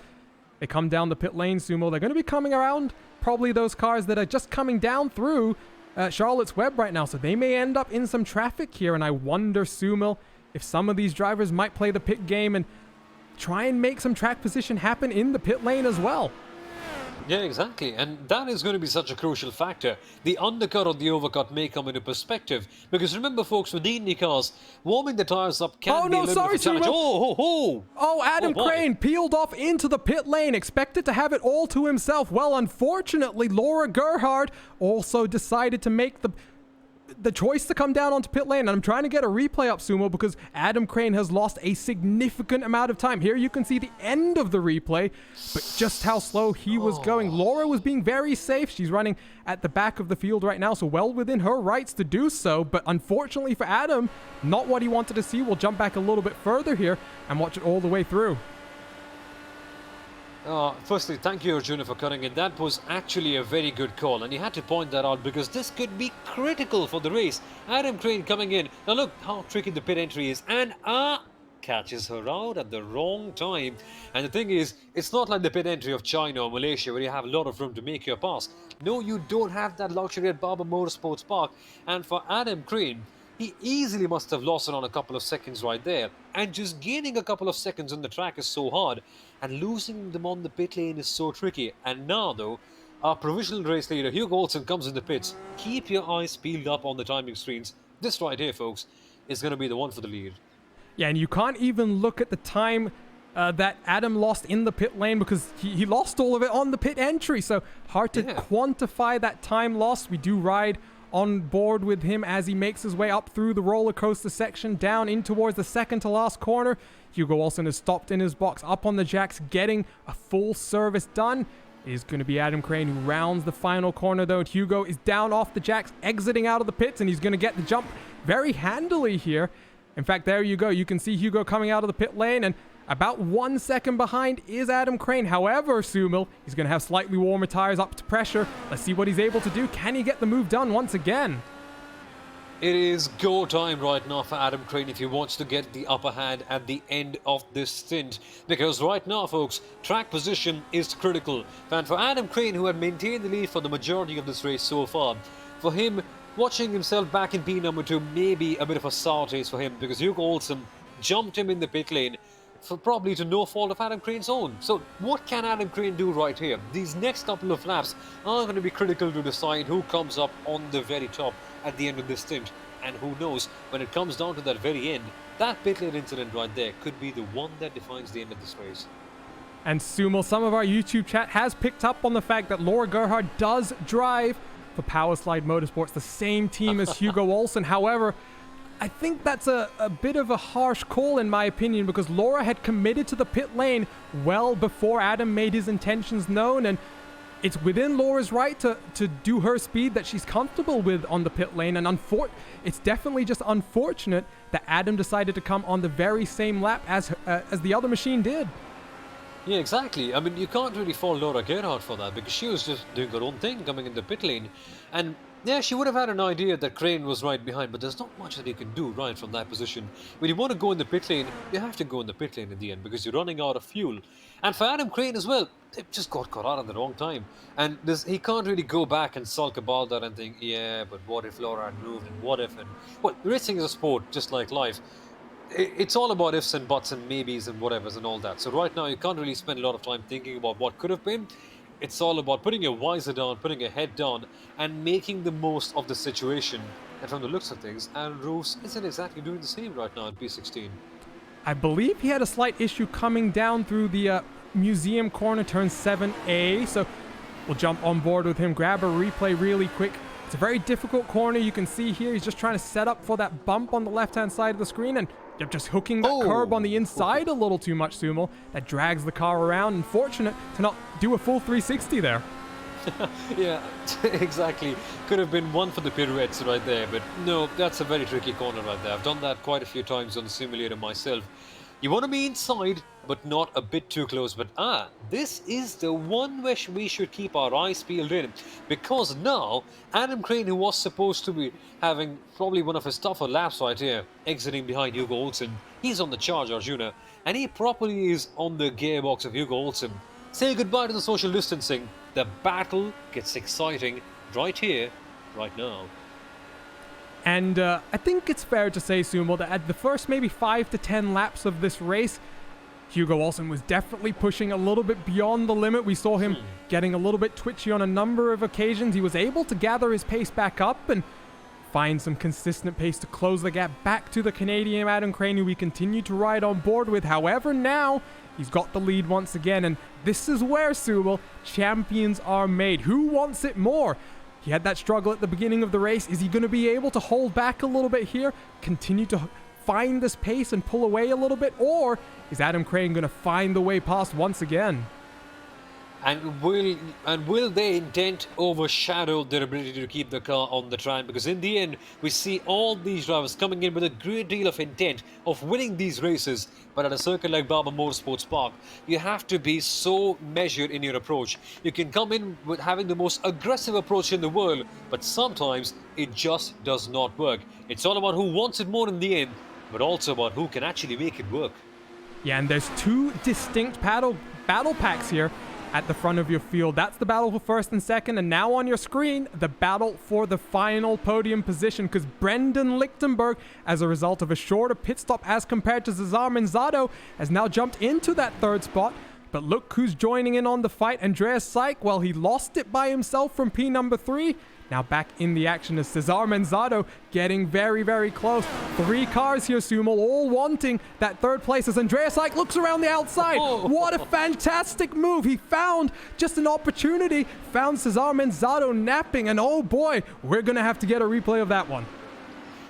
they come down the pit lane, Sumo. They're going to be coming around probably those cars that are just coming down through Charlotte's Web right now, so they may end up in some traffic here, and I wonder, Sumo, if some of these drivers might play the pit game and try and make some track position happen in the pit lane as well. Yeah, exactly. And that is going to be such a crucial factor. The undercut or the overcut may come into perspective. Because remember, folks, with the Indy cars, warming the tires up can be a little bit of a challenge. Oh, Adam Crane peeled off into the pit lane, expected to have it all to himself. Well, unfortunately, Laura Gerhard also decided to make the choice to come down onto pit lane, and I'm trying to get a replay up, Sumo, because Adam Crane has lost a significant amount of time. Here you can see the end of the replay, but just how slow he was going. Laura was being very safe. She's running at the back of the field right now, so well within her rights to do so, but unfortunately for Adam, not what he wanted to see. We'll jump back a little bit further here and watch it all the way through. Firstly, thank you, Arjuna, for cutting in. That was actually a very good call, and you had to point that out because this could be critical for the race. Adam Crane coming in. Now look how tricky the pit entry is, and catches her out at the wrong time. And the thing is, it's not like the pit entry of China or Malaysia where you have a lot of room to make your pass. No, you don't have that luxury at Barber Motorsports Park. And for Adam Crane, he easily must have lost it on a couple of seconds right there. And just gaining a couple of seconds on the track is so hard. And losing them on the pit lane is so tricky. And now, though, our provisional race leader, Hugo Olsen, comes in the pits. Keep your eyes peeled up on the timing screens. This right here, folks, is going to be the one for the lead. Yeah, and you can't even look at the time that Adam lost in the pit lane because he lost all of it on the pit entry. So hard to quantify that time lost. We do ride on board with him as he makes his way up through the roller coaster section, down in towards the second to last corner. Hugo Olsen has stopped in his box, up on the jacks, getting a full service done. It is going to be Adam Crane who rounds the final corner, though. Hugo is down off the jacks, exiting out of the pits, and he's going to get the jump very handily here. In fact, there you go. You can see Hugo coming out of the pit lane, and about 1 second behind is Adam Crane. However, Sumil, he's going to have slightly warmer tires up to pressure. Let's see what he's able to do. Can he get the move done once again? It is go time right now for Adam Crane if he wants to get the upper hand at the end of this stint. Because right now, folks, track position is critical. And for Adam Crane, who had maintained the lead for the majority of this race so far, for him, watching himself back in P2 may be a bit of a sour taste for him because Hugo Olsen jumped him in the pit lane for probably to no fault of Adam Crane's own. So what can Adam Crane do right here? These next couple of laps are going to be critical to decide who comes up on the very top at the end of this stint. And who knows, when it comes down to that very end, that pit lane incident right there could be the one that defines the end of this race. And Sumil, some of our YouTube chat has picked up on the fact that Laura Gerhard does drive for Powerslide Motorsports, the same team as Hugo Olsen. However, I think that's a bit of a harsh call in my opinion because Laura had committed to the pit lane well before Adam made his intentions known, and it's within Laura's right to do her speed that she's comfortable with on the pit lane, and it's definitely just unfortunate that Adam decided to come on the very same lap as the other machine did. Yeah, exactly. I mean, you can't really fault Laura Gerhardt for that because she was just doing her own thing coming in the pit lane. And yeah, she would have had an idea that Crane was right behind, but there's not much that he can do right from that position. When you want to go in the pit lane, you have to go in the pit lane in the end because you're running out of fuel. And for Adam Crane as well, they just got caught out at the wrong time. And he can't really go back and sulk about that and think, yeah, but what if Laura had moved and what if? And well, racing is a sport just like life. It's all about ifs and buts and maybes and whatevers and all that. So right now you can't really spend a lot of time thinking about what could have been. It's all about putting your visor down, putting your head down, and making the most of the situation. And from the looks of things, Aaron Roos isn't exactly doing the same right now in P16. I believe he had a slight issue coming down through the museum corner, turn 7A. So we'll jump on board with him, grab a replay really quick. It's a very difficult corner. You can see here he's just trying to set up for that bump on the left-hand side of the screen, and you're just hooking that curb on the inside a little too much, Sumil. That drags the car around, and fortunate to not do a full 360 there. Yeah, exactly. Could have been one for the pirouettes right there, but no, that's a very tricky corner right there. I've done that quite a few times on the simulator myself. You want to be inside, but not a bit too close. But this is the one where we should keep our eyes peeled in. Because now, Adam Crane, who was supposed to be having probably one of his tougher laps right here, exiting behind Hugo Olsen, he's on the charge, Arjuna, and he properly is on the gearbox of Hugo Olsen. Say goodbye to the social distancing. The battle gets exciting right here, right now. And I think it's fair to say, Sumil, that at the first maybe 5 to 10 laps of this race, Hugo Olsen was definitely pushing a little bit beyond the limit. We saw him getting a little bit twitchy on a number of occasions. He was able to gather his pace back up and find some consistent pace to close the gap back to the Canadian Adam Crane, who we continue to ride on board with. However, now he's got the lead once again, and this is where, Sumil, champions are made. Who wants it more? He had that struggle at the beginning of the race. Is he going to be able to hold back a little bit here, continue to find this pace and pull away a little bit, or is Adam Crane going to find the way past once again? And will their intent overshadow their ability to keep the car on the track? Because in the end, we see all these drivers coming in with a great deal of intent of winning these races. But at a circuit like Barber Motorsports Park, you have to be so measured in your approach. You can come in with having the most aggressive approach in the world, but sometimes it just does not work. It's all about who wants it more in the end, but also about who can actually make it work. Yeah, and there's two distinct battle packs here at the front of your field. That's the battle for first and second, and now on your screen, the battle for the final podium position, because Brendan Lichtenberg, as a result of a shorter pit stop as compared to Cesar Manzado, has now jumped into that third spot. But look who's joining in on the fight. Andreas Seik, well, he lost it by himself from P3. Now back in the action is Cesar Manzado getting very, very close. 3 cars here, Sumo, all wanting that third place as Andreas Ike looks around the outside. Oh. What a fantastic move. He found just an opportunity, found Cesar Manzado napping, and oh boy, we're going to have to get a replay of that one.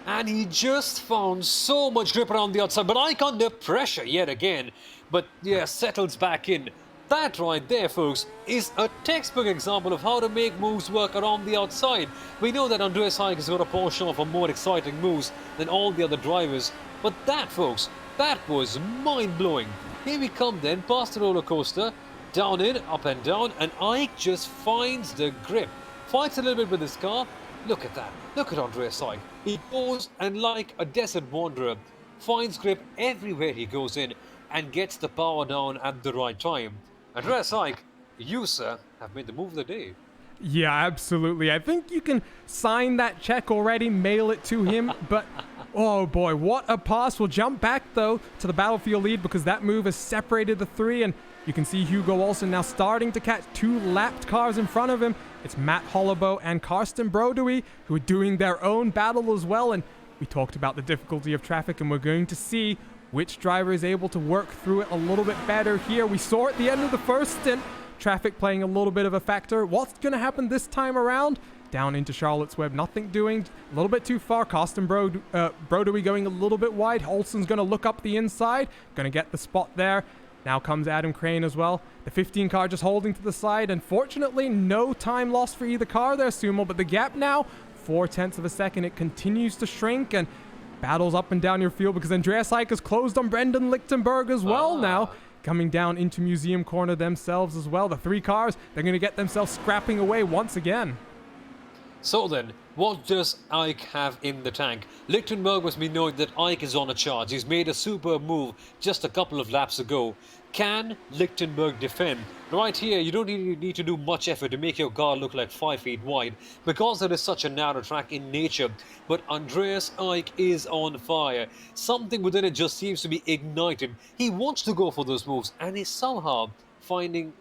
And he just found so much grip around the outside, but Ike under pressure yet again. But yeah, settles back in. That right there, folks, is a textbook example of how to make moves work around the outside. We know that Andreas Ike has got a portion of more exciting moves than all the other drivers. But that, folks, that was mind-blowing. Here we come then, past the roller coaster, down in, up and down, and Ike just finds the grip. Fights a little bit with his car. Look at that. Look at Andreas Ike. He goes and, like a desert wanderer, finds grip everywhere he goes in and gets the power down at the right time. Andreas Ike, you, sir, have made the move of the day. Yeah, absolutely. I think you can sign that check already, mail it to him, but oh boy, what a pass. We'll jump back, though, to the battlefield lead because that move has separated the 3, and you can see Hugo Olsen now starting to catch 2 lapped cars in front of him. It's Matt Hollabo and Karsten Brodewy who are doing their own battle as well, and we talked about the difficulty of traffic, and we're going to see which driver is able to work through it a little bit better here. We saw at the end of the first stint, traffic playing a little bit of a factor. What's going to happen this time around? Down into Charlotte's Web, nothing doing. A little bit too far. Karsten Brodewy going a little bit wide. Olsen's going to look up the inside. Going to get the spot there. Now comes Adam Crane as well. The 15 car just holding to the side. Unfortunately, no time lost for either car there, Sumo. But the gap now, 0.4 of a second. It continues to shrink and battles up and down your field because Andreas Ike has closed on Brendan Lichtenberg as well now. Coming down into Museum Corner themselves as well. The 3 cars, they're going to get themselves scrapping away once again. So then, what does Ike have in the tank? Lichtenberg must be knowing that Ike is on a charge. He's made a superb move just a couple of laps ago. Can Lichtenberg defend? Right here, you don't really need to do much effort to make your car look like 5 feet wide because it is such a narrow track in nature. But Andreas Ike is on fire. Something within it just seems to be ignited. He wants to go for those moves, and he's somehow finding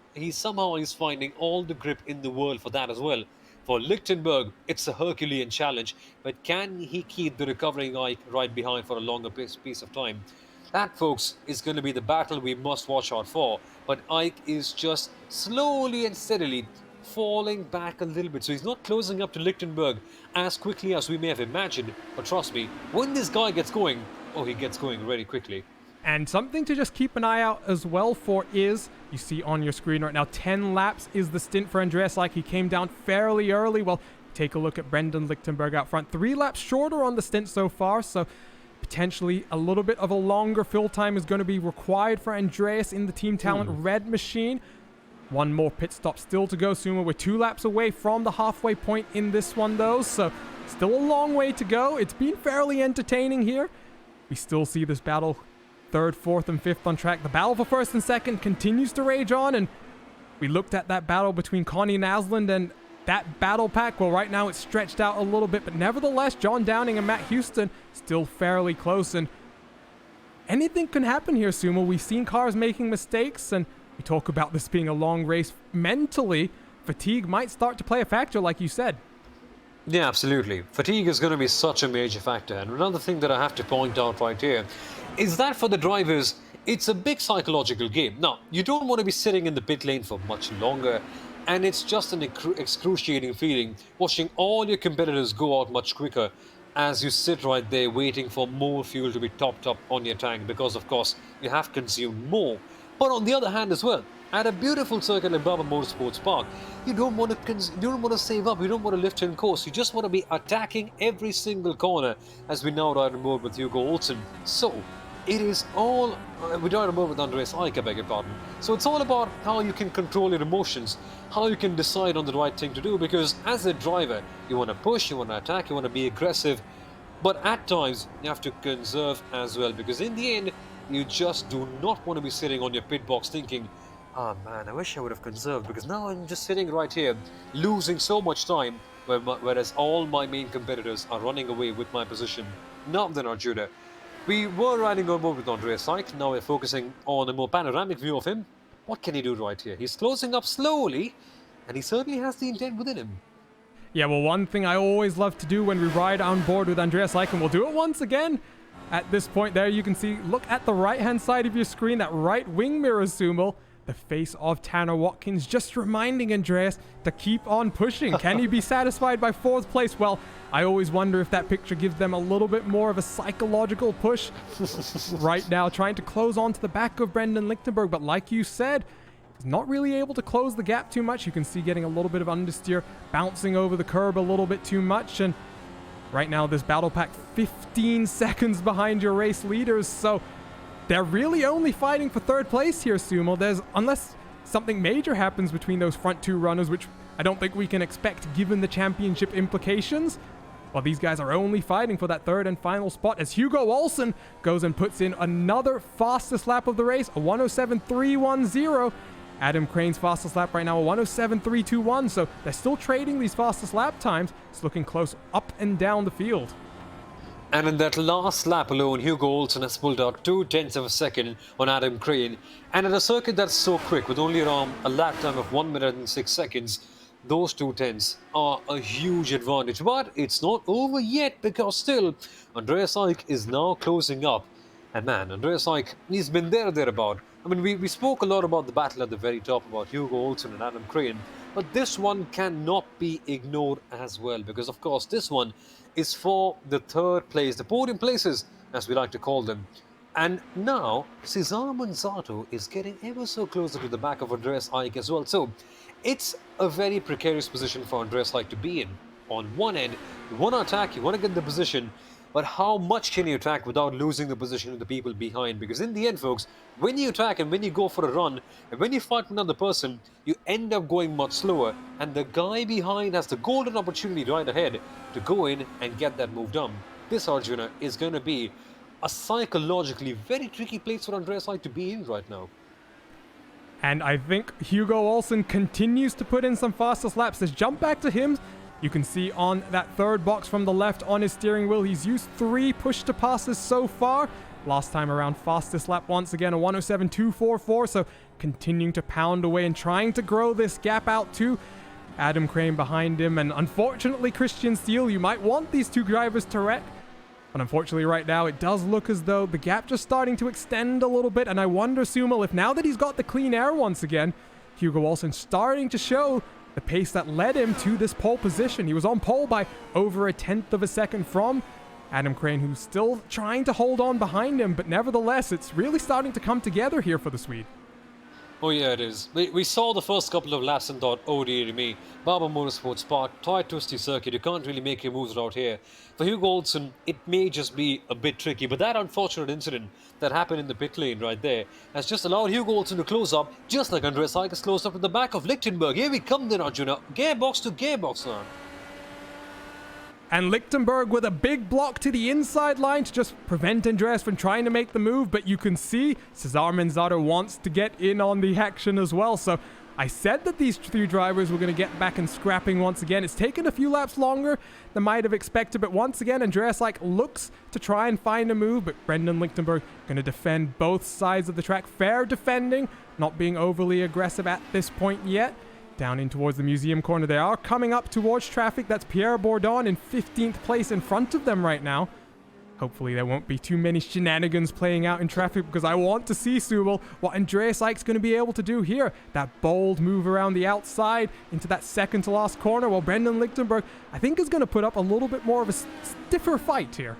all the grip in the world for that as well. For Lichtenberg, it's a Herculean challenge, but can he keep the recovering Ike right behind for a longer piece of time? That, folks, is going to be the battle we must watch out for. But Ike is just slowly and steadily falling back a little bit. So he's not closing up to Lichtenberg as quickly as we may have imagined. But trust me, when this guy gets going, oh, he gets going very quickly. And something to just keep an eye out as well for is, you see on your screen right now, 10 laps is the stint for Andreas Ike. He came down fairly early. Well, take a look at Brendan Lichtenberg out front. 3 laps shorter on the stint so far, so potentially a little bit of a longer fill time is going to be required for Andreas in the Team Talent Red machine. 1 more pit stop still to go, Sumo. We're 2 laps away from the halfway point in this one, though, so still a long way to go. It's been fairly entertaining here. We still see this battle 3rd, 4th, and 5th on track. The battle for 1st and 2nd continues to rage on, and we looked at that battle between Connie Nasland and that battle pack. Well, right now it's stretched out a little bit, but nevertheless, John Downing and Matt Houston still fairly close, and anything can happen here, Sumo. We've seen cars making mistakes, and we talk about this being a long race. Mentally, fatigue might start to play a factor, like you said. Yeah, absolutely. Fatigue is going to be such a major factor. And another thing that I have to point out right here is that for the drivers, it's a big psychological game. Now, you don't want to be sitting in the pit lane for much longer, and it's just an excruciating feeling watching all your competitors go out much quicker as you sit right there waiting for more fuel to be topped up on your tank because, of course, you have consumed more. But on the other hand as well, at a beautiful circuit like Barber Motorsports Park, you don't want to save up, you don't want to lift in course, you just want to be attacking every single corner as we now ride on board with Hugo Olsen. So, it is all, we ride on board with Andreas Ike, I beg your pardon. So it's all about how you can control your emotions, how you can decide on the right thing to do, because as a driver, you want to push, you want to attack, you want to be aggressive, but at times, you have to conserve as well, because in the end, you just do not want to be sitting on your pit box thinking, ah man, I wish I would have conserved, because now I'm just sitting right here, losing so much time, whereas all my main competitors are running away with my position. Now then, Arjuna, we were riding on board with Andreas Ike, now we're focusing on a more panoramic view of him. What can he do right here? He's closing up slowly, and he certainly has the intent within him. Yeah, well, one thing I always love to do when we ride on board with Andreas Eick, and we'll do it once again. At this point there, you can see, look at the right-hand side of your screen, that right wing mirror, Sumo. The face of Tanner Watkins, just reminding Andreas to keep on pushing. Can he be satisfied by 4th place? Well, I always wonder if that picture gives them a little bit more of a psychological push right now, trying to close onto the back of Brendan Lichtenberg. But like you said, he's not really able to close the gap too much. You can see getting a little bit of understeer, bouncing over the curb a little bit too much. And right now, this battle pack 15 seconds behind your race leaders. So they're really only fighting for 3rd place here, Sumo. Unless something major happens between those front 2 runners, which I don't think we can expect given the championship implications. Well, these guys are only fighting for that 3rd and final spot as Hugo Olsen goes and puts in another fastest lap of the race, a 107.310. Adam Crane's fastest lap right now, a 107.321. So they're still trading these fastest lap times. It's looking close up and down the field. And in that last lap alone, Hugo Olsen has pulled out 0.2 of a second on Adam Crane. And at a circuit that's so quick, with only around a lap time of 1 minute and 6 seconds, those 0.2 are a huge advantage. But it's not over yet, because still, Andreas Eick is now closing up. And man, Andreas Eick, he's been thereabout. I mean, we spoke a lot about the battle at the very top about Hugo Olsen and Adam Crane. But this one cannot be ignored as well, because of course this one is for the 3rd place, the podium places as we like to call them. And now Cesar Manzato is getting ever so closer to the back of Andreas Eick as well. So it's a very precarious position for Andreas Eick to be in. On one end, you want to attack, you want to get the position, but how much can you attack without losing the position of the people behind? Because in the end, folks, when you attack and when you go for a run, and when you fight another person, you end up going much slower. And the guy behind has the golden opportunity right ahead to go in and get that move done. This, Arjuna, is going to be a psychologically very tricky place for Andreas Eick to be in right now. And I think Hugo Olsen continues to put in some fastest laps. Let's jump back to him. You can see on that 3rd box from the left on his steering wheel, he's used 3 push-to-passes so far. Last time around, fastest lap once again, a 107.244, so continuing to pound away and trying to grow this gap out too. Adam Crane behind him, and unfortunately Christian Steele. You might want these 2 drivers to wreck, but unfortunately right now it does look as though the gap just starting to extend a little bit. And I wonder, Sumo, if now that he's got the clean air once again, Hugo Olsen starting to show the pace that led him to this pole position. He was on pole by over 1/10 of a second from Adam Crane, who's still trying to hold on behind him, but nevertheless, it's really starting to come together here for the Swede. Oh yeah, it is. We saw the first couple of laps and thought, oh dear me, Barber Motorsports Park, tight twisty circuit, you can't really make your moves out here. For Hugo Olsen, it may just be a bit tricky, but that unfortunate incident that happened in the pit lane right there has just allowed Hugo Olsen to close up, just like Andreas Eick has closed up at the back of Lichtenberg. Here we come then, Arjuna. Gearbox to gearbox now. And Lichtenberg with a big block to the inside line to just prevent Andreas from trying to make the move. But you can see Cesar Manzato wants to get in on the action as well. So I said that these 3 drivers were going to get back and scrapping once again. It's taken a few laps longer than might have expected. But once again, Andreas Eick looks to try and find a move. But Brendan Lichtenberg going to defend both sides of the track. Fair defending, not being overly aggressive at this point yet. Down in towards the museum corner. They are coming up towards traffic. That's Pierre Bourdon in 15th place in front of them right now. Hopefully there won't be too many shenanigans playing out in traffic, because I want to see, Subal, what Andreas Eick's going to be able to do here. That bold move around the outside into that second to last corner, while Brendan Lichtenberg, I think, is going to put up a little bit more of a stiffer fight here.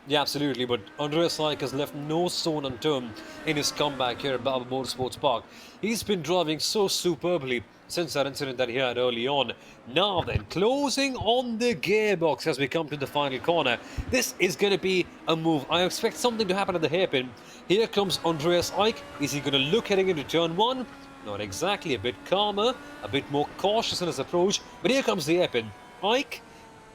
Yeah, absolutely, but Andreas Eick has left no stone unturned in his comeback here at Barber Motorsports Park. He's been driving so superbly since that incident that he had early on. Now then, closing on the gearbox as we come to the final corner. This is going to be a move. I expect something to happen at the hairpin. Here comes Andreas Eick. Is he going to look heading into turn 1? Not exactly. A bit calmer, a bit more cautious in his approach. But here comes the hairpin. Eick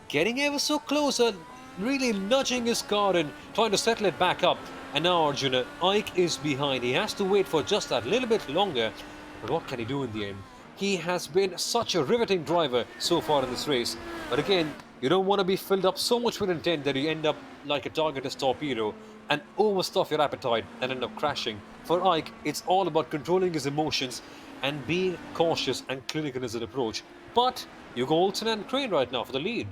getting ever so closer, really nudging his car and trying to settle it back up. And now Arjuna, Eick is behind. He has to wait for just that little bit longer. But what can he do in the end? He has been such a riveting driver so far in this race. But again, you don't want to be filled up so much with intent that you end up like a targetless torpedo and overstuff your appetite and end up crashing. For Eick, it's all about controlling his emotions and being cautious and clinical in his approach. But Hugo Olsen and Crane right now for the lead.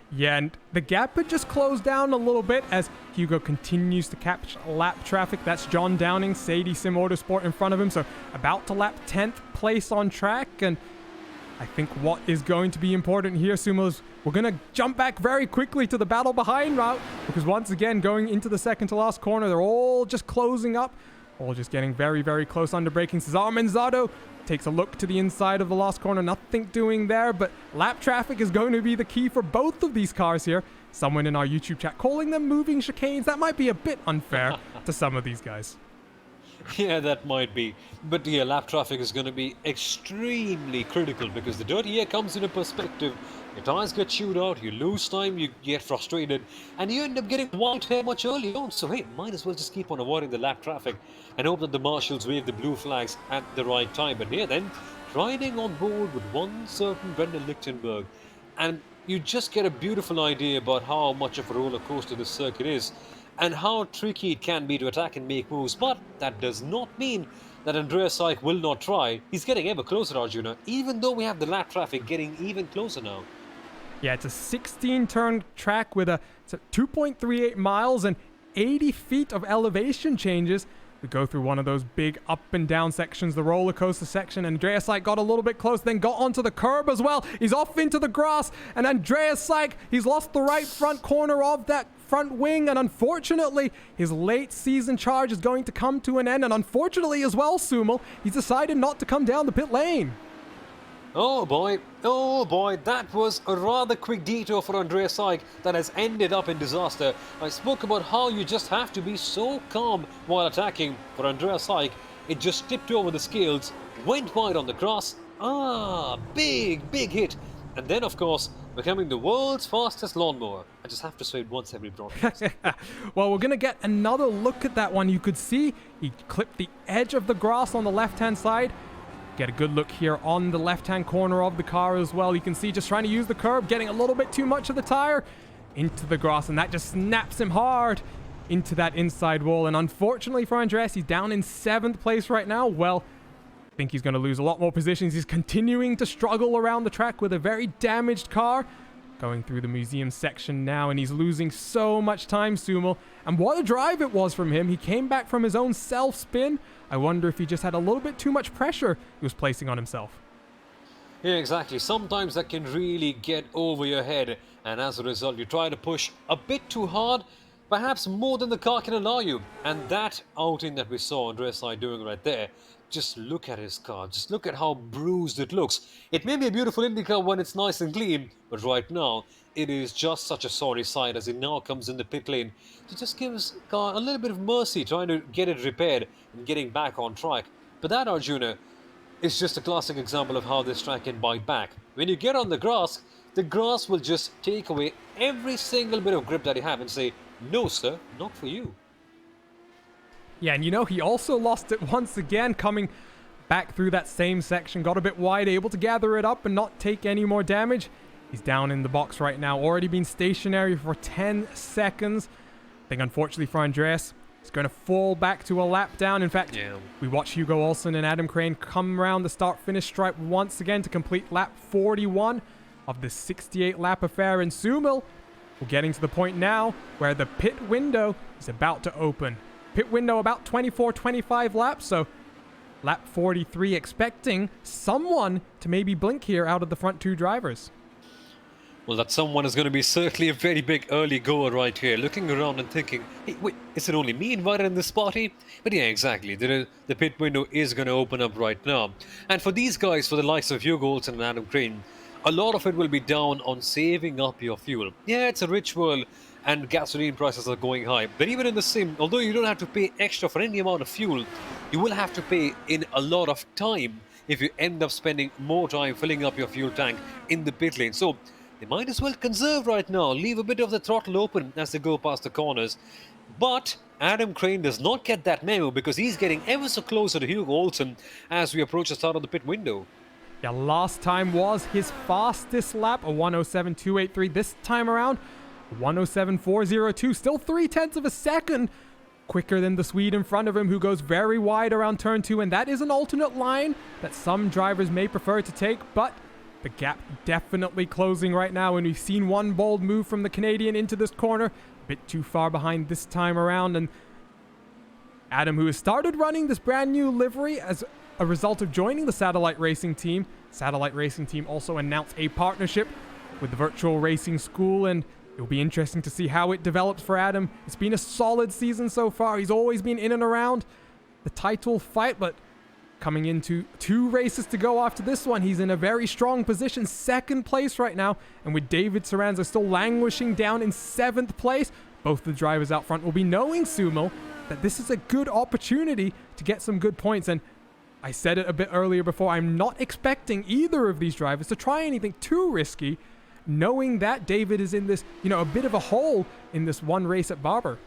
Yeah, and the gap had just closed down a little bit as Hugo continues to catch lap traffic. That's John Downing, Sadie Sim Motorsport in front of him, so about to lap 10th place on track. And I think what is going to be important here, Sumo, is we're going to jump back very quickly to the battle behind route, because once again, going into the second to last corner, they're all just closing up, all just getting very, very close under braking. Cesar Manzado takes a look to the inside of the last corner, nothing doing there, but lap traffic is going to be the key for both of these cars here. Someone in our YouTube chat calling them moving chicanes. That might be a bit unfair to some of these guys. Yeah, that might be. But yeah, lap traffic is going to be extremely critical because the dirty air comes into perspective. Your tires get chewed out, you lose time, you get frustrated, and you end up getting white hair much earlier on. So hey, might as well just keep on avoiding the lap traffic and hope that the marshals wave the blue flags at the right time. But yeah, then riding on board with one certain Brendan Lichtenberg, and you just get a beautiful idea about how much of a roller coaster this circuit is and how tricky it can be to attack and make moves. But that does not mean that Andreas Seich will not try. He's getting ever closer, Arjuna, even though we have the lap traffic getting even closer now. Yeah, it's a 16-turn track with it's a 2.38 miles and 80 feet of elevation changes. We go through one of those big up and down sections, the roller coaster section, and Andreas Seich got a little bit close, then got onto the curb as well. He's off into the grass, and Andreas Seich, he's lost the right front corner of that front wing, and unfortunately, his late season charge is going to come to an end, and unfortunately as well, Sumal, he's decided not to come down the pit lane. Oh boy, that was a rather quick detour for Andreas Seich that has ended up in disaster. I spoke about how you just have to be so calm while attacking. For Andreas Seich, it just tipped over the scales, went wide on the grass. Big hit. And then, of course, becoming the world's fastest lawnmower. I just have to say it once every broadcast. Well, we're going to get another look at that one. You could see he clipped the edge of the grass on the left-hand side. Get a good look here on the left-hand corner of the car as well. You can see just trying to use the curb, getting a little bit too much of the tire into the grass, and that just snaps him hard into that inside wall. And unfortunately for Andreas, he's down in 7th place right now. Well, I think he's going to lose a lot more positions. He's continuing to struggle around the track with a very damaged car. Going through the museum section now, and he's losing so much time, Sumal. And what a drive it was from him. He came back from his own self-spin. I wonder if he just had a little bit too much pressure he was placing on himself. Yeah, exactly. Sometimes that can really get over your head, and as a result, you try to push a bit too hard, perhaps more than the car can allow you. And that outing that we saw Andreas Seich doing right there, just look at his car, just look at how bruised it looks. It may be a beautiful IndyCar when it's nice and clean, but right now, it is just such a sorry sight as he now comes in the pit lane to just give his car a little bit of mercy, trying to get it repaired and getting back on track. But that, Arjuna, is just a classic example of how this track can bite back. When you get on the grass will just take away every single bit of grip that you have and say, no sir, not for you. Yeah, and you know, he also lost it once again, coming back through that same section, got a bit wide, able to gather it up and not take any more damage. He's down in the box right now, already been stationary for 10 seconds. I think unfortunately for Andreas, he's going to fall back to a lap down. In fact, we watch Hugo Olsen and Adam Crane come around the start-finish stripe once again to complete lap 41 of the 68-lap affair in Sumal. We're getting to the point now where the pit window is about to open. Pit window about 24-25 laps, so lap 43, expecting someone to maybe blink here out of the front two drivers. Well, that someone is going to be certainly a very big early goer right here, looking around and thinking, hey, wait, is it only me invited in this party? But yeah, exactly, the pit window is going to open up right now. And for these guys, for the likes of Hugo Olsen and Adam Crane, a lot of it will be down on saving up your fuel. Yeah, it's a rich world, and gasoline prices are going high. But even in the sim, although you don't have to pay extra for any amount of fuel, you will have to pay in a lot of time if you end up spending more time filling up your fuel tank in the pit lane. So they might as well conserve right now, leave a bit of the throttle open as they go past the corners. But Adam Crane does not get that memo because he's getting ever so closer to Hugo Olsen as we approach the start of the pit window. Yeah, last time was his fastest lap, a 107.283. This time around, 107.402, still 0.3 of a second quicker than the Swede in front of him, who goes very wide around turn 2, and that is an alternate line that some drivers may prefer to take, but The gap definitely closing right now, and we've seen one bold move from the Canadian into this corner. A bit too far behind this time around, and Adam, who has started running this brand new livery as a result of joining the Satellite Racing team. Satellite Racing team also announced a partnership with the Virtual Racing School, and it'll be interesting to see how it develops for Adam. It's been a solid season so far. He's always been in and around the title fight, but coming into 2 races to go after this one, he's in a very strong position, 2nd place right now, and with David Saranza still languishing down in 7th place, both the drivers out front will be knowing, Sumo, that this is a good opportunity to get some good points. And I said it a bit earlier before, I'm not expecting either of these drivers to try anything too risky, knowing that David is in this, a bit of a hole in this one race at Barber.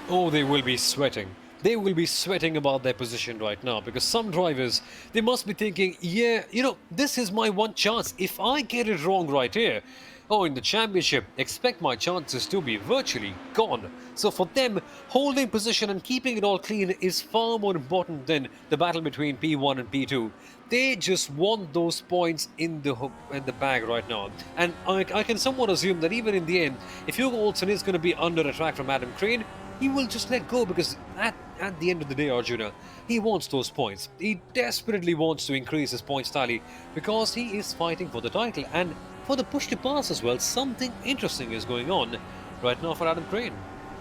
Oh, they will be sweating. They will be sweating about their position right now, because some drivers, they must be thinking, yeah, this is my one chance. If I get it wrong right here, in the championship, expect my chances to be virtually gone. So for them, holding position and keeping it all clean is far more important than the battle between P1 and P2. They just want those points in the bag right now. And I can somewhat assume that even in the end, if Hugo Olsen is going to be under attack from Adam Crane, he will just let go, because at the end of the day, Arjuna, he wants those points. He desperately wants to increase his points tally, because he is fighting for the title. And for the push to pass as well, something interesting is going on right now for Adam Crane.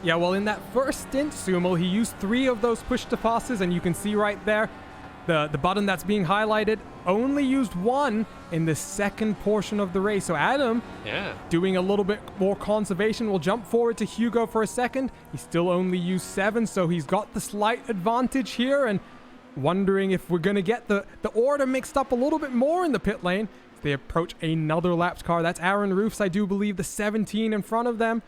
Yeah, well, in that first stint, Sumo, he used 3 of those push to passes, and you can see right there, the button that's being highlighted only used 1 in the second portion of the race. So Adam, doing a little bit more conservation, will jump forward to Hugo for a second. He still only used 7, so he's got the slight advantage here, and wondering if we're going to get the order mixed up a little bit more in the pit lane. They approach another laps car. That's Aaron Roofs, I do believe, the 17 in front of them.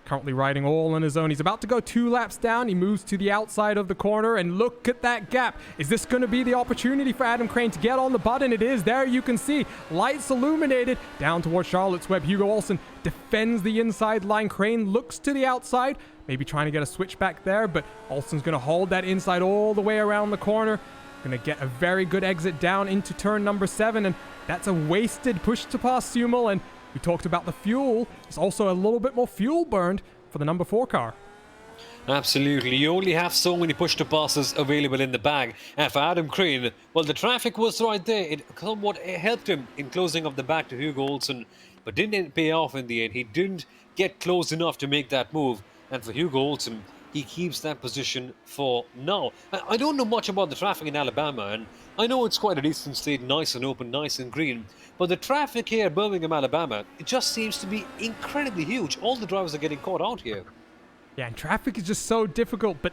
Currently riding all on his own. He's about to go 2 laps down. He moves to the outside of the corner, and look at that gap. Is this going to be the opportunity for Adam Crane to get on the button? It is. There you can see lights illuminated down towards Charlotte's Web. Hugo Olsen defends the inside line. Crane looks to the outside, maybe trying to get a switch back there, but Olsen's going to hold that inside all the way around the corner. Going to get a very good exit down into turn number 7, and that's a wasted push to pass, Sumo. And we talked about the fuel. There's also a little bit more fuel burned for the number 4 car. Absolutely. You only have so many push to passes available in the bag. And for Adam Crane, well, the traffic was right there. It somewhat helped him in closing up the back to Hugo Olsen, but didn't pay off in the end. He didn't get close enough to make that move. And for Hugo Olsen, he keeps that position for now. I don't know much about the traffic in Alabama, and I know it's quite a decent state, nice and open, nice and green, but the traffic here at Birmingham, Alabama, it just seems to be incredibly huge. All the drivers are getting caught out here. Yeah, and traffic is just so difficult, but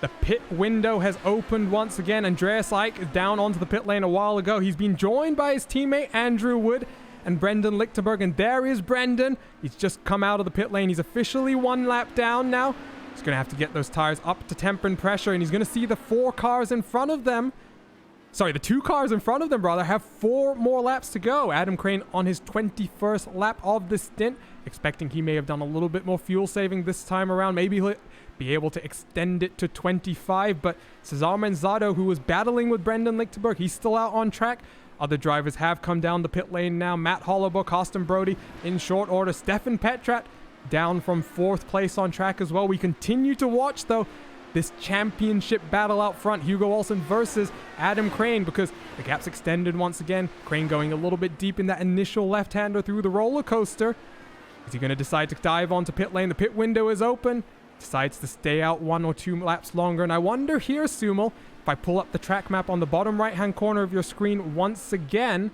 the pit window has opened once again. Andreas Ike is down onto the pit lane a while ago. He's been joined by his teammate Andrew Wood and Brendan Lichtenberg, and there is Brendan. He's just come out of the pit lane. He's officially 1 lap down now. He's going to have to get those tires up to temper and pressure, and he's going to see the 4 cars in front of them. Sorry, the 2 cars in front of them, rather, have 4 more laps to go. Adam Crane on his 21st lap of the stint, expecting he may have done a little bit more fuel saving this time around. Maybe he'll be able to extend it to 25, but Cesar Manzado, who was battling with Brendan Lichtenberg, he's still out on track. Other drivers have come down the pit lane now. Matt Hollowbook, Austin Brody in short order. Stefan Petrat down from 4th place on track as well. We continue to watch, though, this championship battle out front. Hugo Olsen versus Adam Crane, because the gap's extended once again. Crane going a little bit deep in that initial left-hander through the roller coaster. Is he going to decide to dive onto pit lane? The pit window is open. Decides to stay out 1 or 2 laps longer. And I wonder here, Sumo, if I pull up the track map on the bottom right-hand corner of your screen once again,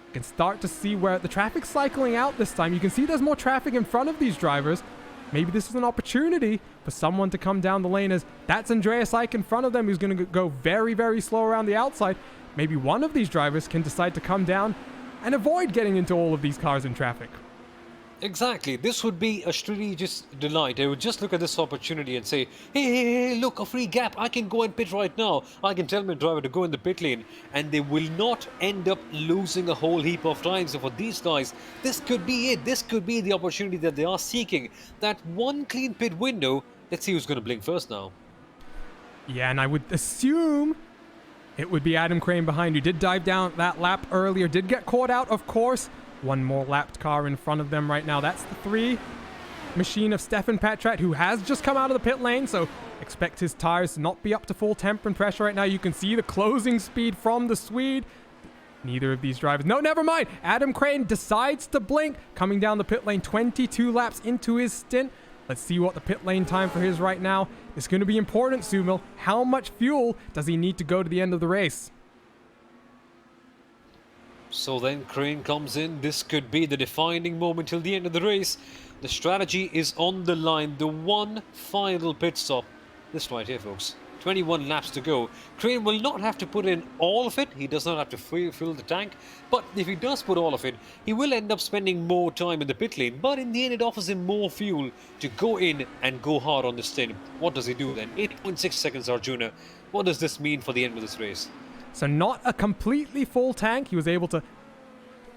you can start to see where the traffic's cycling out this time. You can see there's more traffic in front of these drivers. Maybe this is an opportunity for someone to come down the lane, as that's Andreas Ike in front of them, who's going to go very, very slow around the outside. Maybe one of these drivers can decide to come down and avoid getting into all of these cars in traffic. Exactly. This would be a strategist delight. I would just look at this opportunity and say, hey, look, a free gap. I can go and pit right now. I can tell my driver to go in the pit lane, and they will not end up losing a whole heap of time. So for these guys, this could be it. This could be the opportunity that they are seeking. That one clean pit window. Let's see who's going to blink first now. Yeah, and I would assume It would be Adam Crane behind, who did dive down that lap earlier, did get caught out, of course. One more lapped car in front of them right now. That's the 3 machine of Stefan Petrat, who has just come out of the pit lane, so expect his tires to not be up to full temp and pressure right now. You can see the closing speed from the Swede. Neither of these drivers... No, never mind! Adam Crane decides to blink, coming down the pit lane 22 laps into his stint. Let's see what the pit lane time for his right now. It's going to be important, Sumil. How much fuel does he need to go to the end of the race? So then Crane comes in. This could be the defining moment till the end of the race. The strategy is on the line. The one final pit stop. This right here, folks. 21 laps to go. Crane will not have to put in all of it. He does not have to fill the tank. But if he does put all of it, he will end up spending more time in the pit lane. But in the end, it offers him more fuel to go in and go hard on the stint. What does he do then? 8.6 seconds, Arjuna. What does this mean for the end of this race? So not a completely full tank. He was able to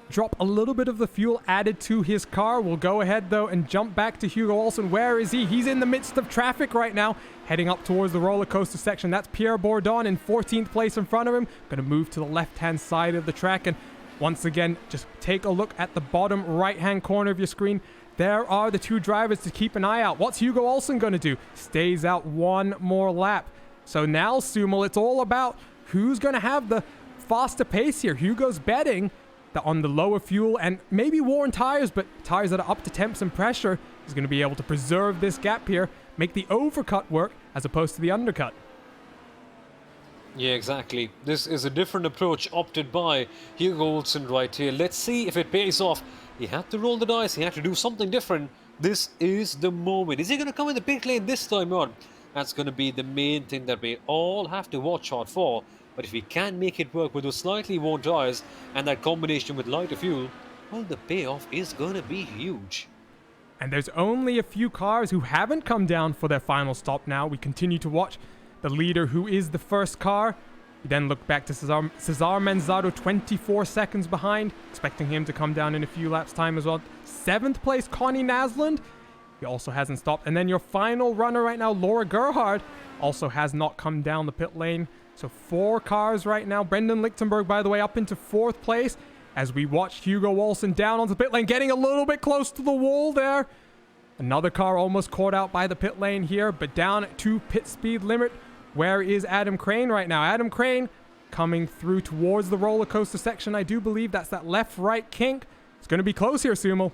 drop a little bit of the fuel added to his car. We'll go ahead, though, and jump back to Hugo Olsen. Where is he? He's in the midst of traffic right now, heading up towards the roller coaster section. That's Pierre Bourdon in 14th place in front of him. Going to move to the left-hand side of the track. And once again, just take a look at the bottom right-hand corner of your screen. There are the 2 drivers to keep an eye out. What's Hugo Olsen going to do? Stays out one more lap. So now, Sumal, it's all about who's going to have the faster pace here. Hugo's betting that on the lower fuel and maybe worn tires, but tires that are up to temps and pressure, is going to be able to preserve this gap here, make the overcut work as opposed to the undercut. Yeah, exactly. This is a different approach opted by Hugo Olsen right here. Let's see if it pays off. He had to roll the dice. He had to do something different. This is the moment. Is he going to come in the pit lane this time on? That's going to be the main thing that we all have to watch out for. But if we can make it work with those slightly worn tires and that combination with lighter fuel, well, the payoff is going to be huge. And there's only a few cars who haven't come down for their final stop now. We continue to watch the leader, who is the first car. We then look back to Cesar Manzado, 24 seconds behind, expecting him to come down in a few laps' time as well. 7th place, Connie Nasland. He also hasn't stopped. And then your final runner right now, Laura Gerhard, also has not come down the pit lane. So 4 cars right now. Brendan Lichtenberg, by the way, up into 4th place as we watch Hugo Olsen down onto the pit lane, getting a little bit close to the wall there. Another car almost caught out by the pit lane here, but down to pit speed limit. Where is Adam Crane right now? Adam Crane coming through towards the roller coaster section. I do believe that's that left-right kink. It's going to be close here, Sumo.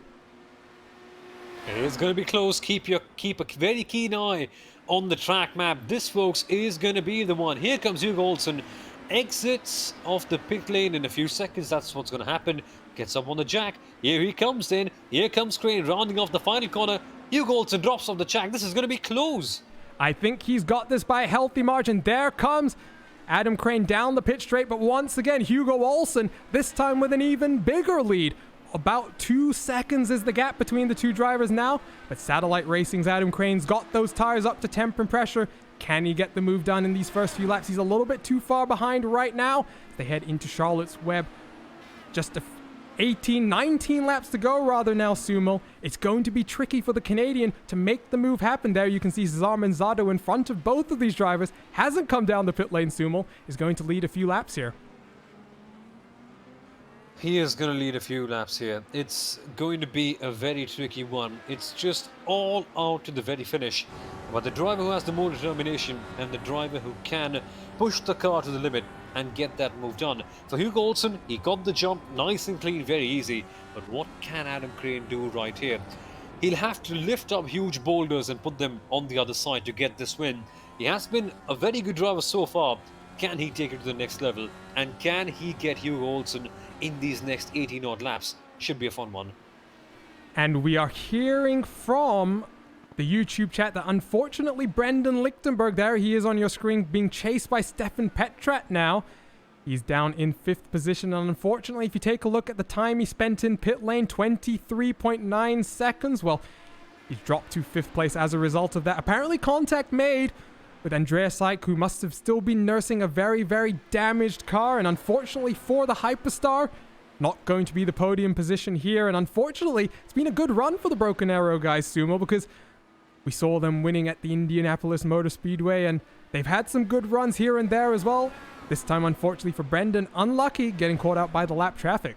It is going to be close. Keep a very keen eye on the track map. This, folks, is going to be the one. Here comes Hugo Olsen. Exits off the pit lane in a few seconds. That's what's going to happen. Gets up on the jack. Here he comes then. Here comes Crane rounding off the final corner. Hugo Olsen drops off the jack. This is going to be close. I think he's got this by a healthy margin. There comes Adam Crane down the pit straight. But once again, Hugo Olsen, this time with an even bigger lead. About 2 seconds is the gap between the 2 drivers now. But Satellite Racing's Adam Crane's got those tires up to temp and pressure. Can he get the move done in these first few laps? He's a little bit too far behind right now. They head into Charlotte's Web. Just 19 laps to go rather now, Sumo. It's going to be tricky for the Canadian to make the move happen there. You can see Cesar Manzado in front of both of these drivers. Hasn't come down the pit lane, Sumo. Is going to lead a few laps here. He is going to lead a few laps here. It's going to be a very tricky one. It's just all out to the very finish. But the driver who has the more determination and the driver who can push the car to the limit and get that move done. For Hugo Olsen, he got the jump nice and clean, very easy. But what can Adam Crane do right here? He'll have to lift up huge boulders and put them on the other side to get this win. He has been a very good driver so far. Can he take it to the next level? And can he get Hugo Olsen in these next 18 odd laps? Should be a fun one. And we are hearing from the YouTube chat that unfortunately Brendan Lichtenberg, there he is on your screen, being chased by Stefan Petrat now. He's down in 5th position, and unfortunately, if you take a look at the time he spent in pit lane, 23.9 seconds, well, he's dropped to 5th place as a result of that. Apparently contact made with Andreas Seik, who must have still been nursing a very, very damaged car. And unfortunately for the Hyperstar, not going to be the podium position here. And unfortunately, it's been a good run for the Broken Arrow guys, Sumo, because we saw them winning at the Indianapolis Motor Speedway, and they've had some good runs here and there as well. This time, unfortunately for Brendan, unlucky, getting caught out by the lap traffic.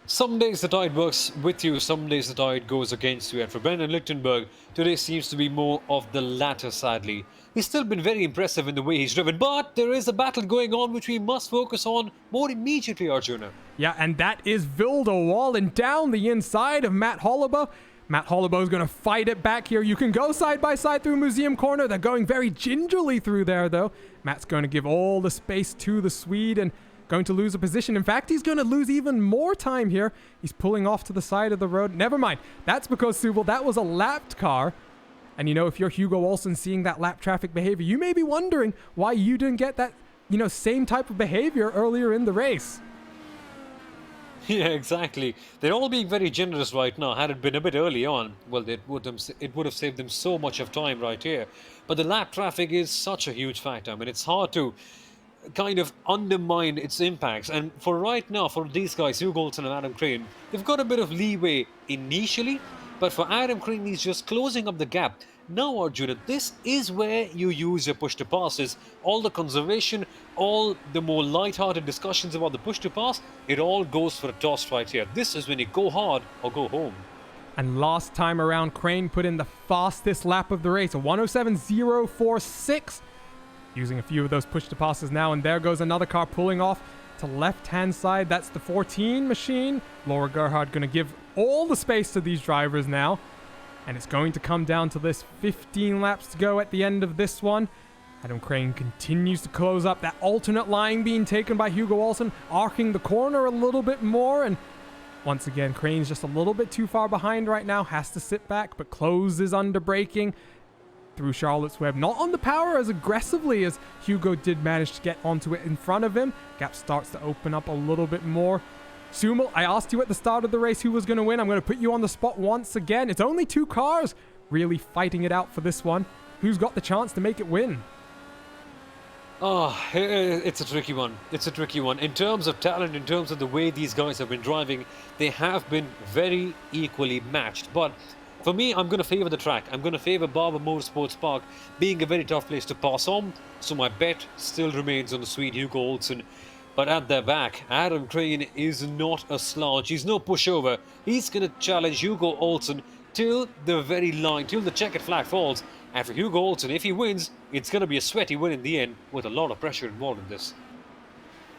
Some days the tide works with you, some days the tide goes against you, and for Brendan Lichtenberg, today seems to be more of the latter, sadly. He's still been very impressive in the way he's driven, but there is a battle going on which we must focus on more immediately, Arjuna. Yeah, and that is Vilda Wallen down the inside of Matt Hollabo. Matt Hollabo is going to fight it back here. You can go side by side through Museum Corner. They're going very gingerly through there, though. Matt's going to give all the space to the Swede and going to lose a position. In fact, he's going to lose even more time here. He's pulling off to the side of the road. Never mind. That's because, Subal, that was a lapped car. And, you know, if you're Hugo Olsen seeing that lap traffic behavior, you may be wondering why you didn't get that, you know, same type of behavior earlier in the race. Yeah, exactly. They're all being very generous right now. Had it been a bit early on, well, it would have saved them so much of time right here. But the lap traffic is such a huge factor. I mean, it's hard to kind of undermine its impacts. And for right now, for these guys, Hugo Olsen and Adam Crane, they've got a bit of leeway initially. But for Adam Crane, he's just closing up the gap. Now, Arjuna, this is where you use your push-to-passes. All the conservation, all the more light-hearted discussions about the push-to-pass, it all goes for a toss right here. This is when you go hard or go home. And last time around, Crane put in the fastest lap of the race, a 107.046. Using a few of those push-to-passes now, and there goes another car pulling off to left-hand side. That's the 14 machine. Laura Gerhard going to give all the space to these drivers now. And it's going to come down to this 15 laps to go at the end of this one. Adam Crane continues to close up. That alternate line being taken by Hugo Olsen, arcing the corner a little bit more. And once again, Crane's just a little bit too far behind right now. Has to sit back, but closes under braking through Charlotte's Web. Not on the power as aggressively as Hugo did manage to get onto it in front of him. Gap starts to open up a little bit more. Sumo, I asked you at the start of the race who was going to win. I'm going to put you on the spot once again. It's only two cars really fighting it out for this one. Who's got the chance to make it win? Oh, it's a tricky one. It's a tricky one. In terms of talent, in terms of the way these guys have been driving, they have been very equally matched. But for me, I'm going to favour the track. I'm going to favour Barber Motorsports Park being a very tough place to pass on. So my bet still remains on the Swede Hugo Olsen. But at their back, Adam Crane is not a slouch. He's no pushover. He's going to challenge Hugo Olsen till the very line, till the checkered flag falls. And for Hugo Olsen, if he wins, it's going to be a sweaty win in the end with a lot of pressure involved in this.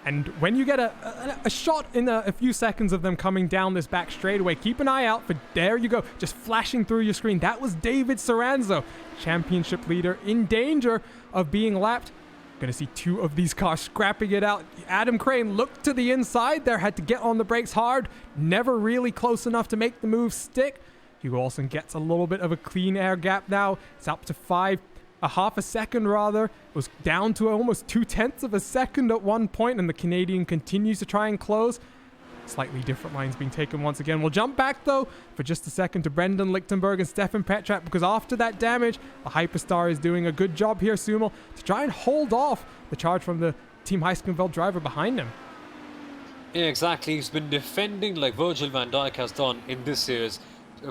And when you get a shot in a few seconds of them coming down this back straightaway, keep an eye out for, there you go, just flashing through your screen. That was David Saranzo, championship leader, in danger of being lapped. Going to see two of these cars scrapping it out. Adam Crane looked to the inside there, had to get on the brakes hard. Never really close enough to make the move stick. Hugo Olsen gets a little bit of a clean air gap now. It's up to half a second rather. It was down to almost 0.2 of a second at one point, and the Canadian continues to try and close. Slightly different lines being taken once again. We'll jump back, though, for just a second to Brendan Lichtenberg and Stefan Petrak, because after that damage, the Hyperstar is doing a good job here, Sumo, to try and hold off the charge from the Team Heiskenveld driver behind him. Yeah, exactly. He's been defending like Virgil van Dijk has done in this year's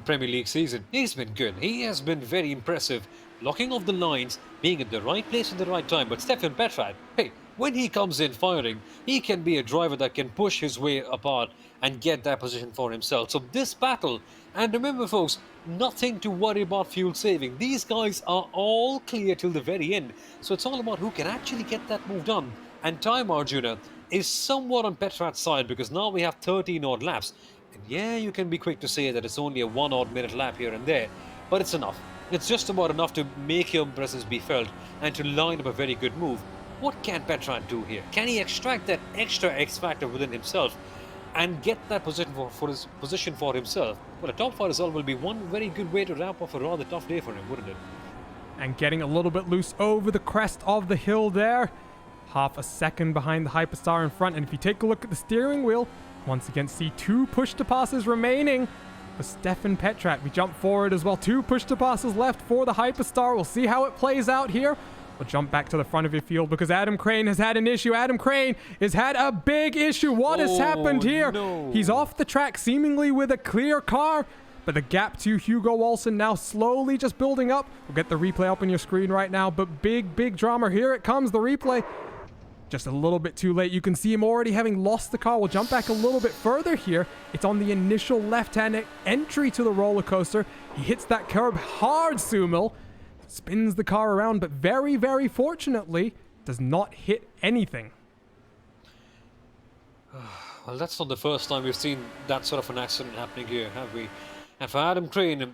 Premier League season. He's been good. He has been very impressive, locking off the lines, being in the right place at the right time. But Stefan Petrak, hey, when he comes in firing, he can be a driver that can push his way apart and get that position for himself. So this battle, and remember folks, nothing to worry about fuel saving. These guys are all clear till the very end. So it's all about who can actually get that move done. And time, Arjuna, is somewhat on Petrak's side because now we have 13 odd laps. And yeah, you can be quick to say that it's only a 1 odd minute lap here and there, but it's enough. It's just about enough to make your presence be felt and to line up a very good move. What can Petrak do here? Can he extract that extra X factor within himself and get that position for himself? Well, a top 5 result will be one very good way to wrap up a rather tough day for him, wouldn't it? And getting a little bit loose over the crest of the hill there. Half a second behind the Hyperstar in front. And if you take a look at the steering wheel, once again see 2 push-to-passes remaining for Stefan Petrak. We jump forward as well. 2 push-to-passes left for the Hyperstar. We'll see how it plays out here. We'll jump back to the front of your field because Adam Crane has had an issue. Adam Crane has had a big issue. What has happened here? No. He's off the track seemingly with a clear car, but the gap to Hugo Olsen now slowly just building up. We'll get the replay up on your screen right now, but big drama. Here it comes, the replay. Just a little bit too late. You can see him already having lost the car. We'll jump back a little bit further here. It's on the initial left-hand entry to the roller coaster. He hits that curb hard, Sumil. Spins the car around, but very, very fortunately, does not hit anything. Well, that's not the first time we've seen that sort of an accident happening here, have we? And for Adam Crane,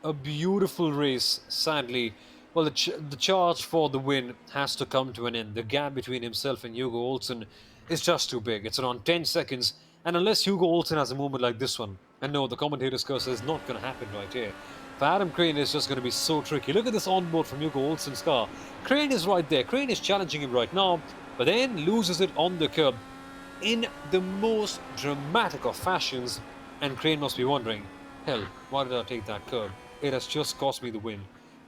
a beautiful race, sadly. Well, the charge for the win has to come to an end. The gap between himself and Hugo Olsen is just too big. It's around 10 seconds. And unless Hugo Olsen has a moment like this one, and no, the commentator's cursor is not going to happen right here. For Adam Crane, it's just going to be so tricky. Look at this onboard from Hugo Olsen's car. Crane is right there. Crane is challenging him right now, but then loses it on the curb in the most dramatic of fashions. And Crane must be wondering, hell, why did I take that curb? It has just cost me the win.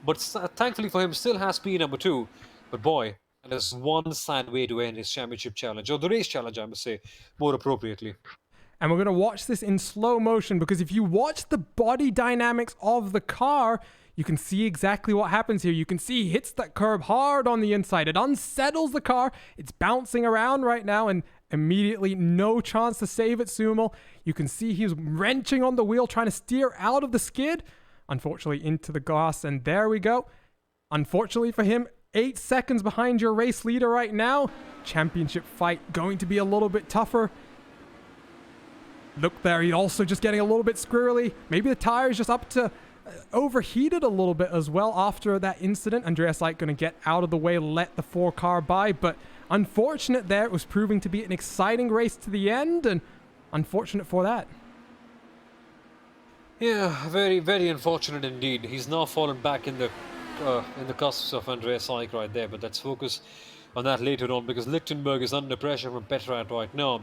But thankfully for him, still has P number 2. But boy, that is one sad way to end his championship challenge, or the race challenge, I must say, more appropriately. And we're going to watch this in slow motion, because if you watch the body dynamics of the car, you can see exactly what happens here. You can see he hits that curb hard on the inside. It unsettles the car. It's bouncing around right now, and immediately no chance to save it, Sumil. You can see he's wrenching on the wheel, trying to steer out of the skid. Unfortunately, into the grass, and there we go. Unfortunately for him, 8 seconds behind your race leader right now. Championship fight going to be a little bit tougher. Look there, he's also just getting a little bit squirrely. Maybe the tire is just up to overheated a little bit as well after that incident. Andreas Eick going to get out of the way, let the 4 car by, but unfortunate there. It was proving to be an exciting race to the end, and unfortunate for that. Yeah, very, very unfortunate indeed. He's now fallen back in the cusps of Andreas Eick right there, but let's focus on that later on, because Lichtenberg is under pressure from Petrat right now.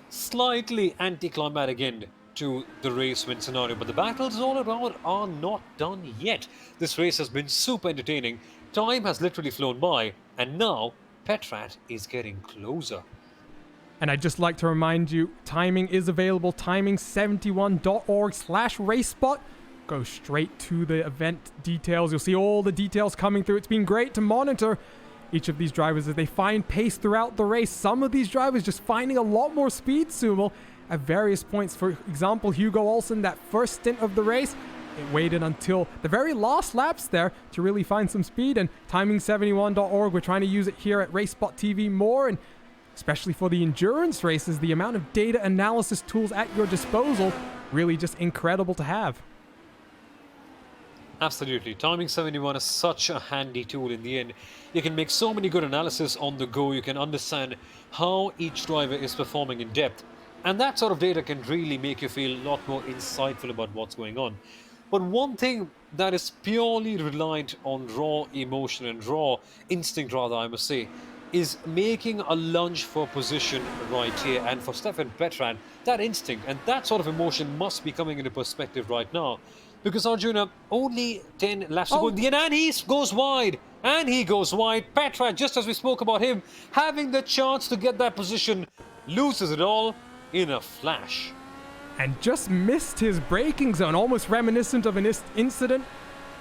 Slightly anticlimactic end to the race win scenario, but the battles all around are not done yet. This race has been super entertaining. Time has literally flown by, and now Petrat is getting closer. And I'd just like to remind you, timing is available, timing71.org/racespot. Go straight to the event details. You'll see all the details coming through. It's been great to monitor each of these drivers as they find pace throughout the race. Some of these drivers just finding a lot more speed, Sumil, at various points. For example, Hugo Olsen, that first stint of the race, it waited until the very last laps there to really find some speed. And timing71.org, we're trying to use it here at RaceSpot TV more, and especially for the endurance races, the amount of data analysis tools at your disposal, really just incredible to have. Absolutely. Timing 71 is such a handy tool in the end. You can make so many good analysis on the go. You can understand how each driver is performing in depth. And that sort of data can really make you feel a lot more insightful about what's going on. But one thing that is purely reliant on raw emotion and raw instinct, rather, I must say, is making a lunge for position right here. And for Stefan Petrat, that instinct and that sort of emotion must be coming into perspective right now. Because Arjuna, only 10 laps to go in the end, and he goes wide. And he goes wide. Petrat, just as we spoke about him, having the chance to get that position, loses it all in a flash. And just missed his braking zone, almost reminiscent of an incident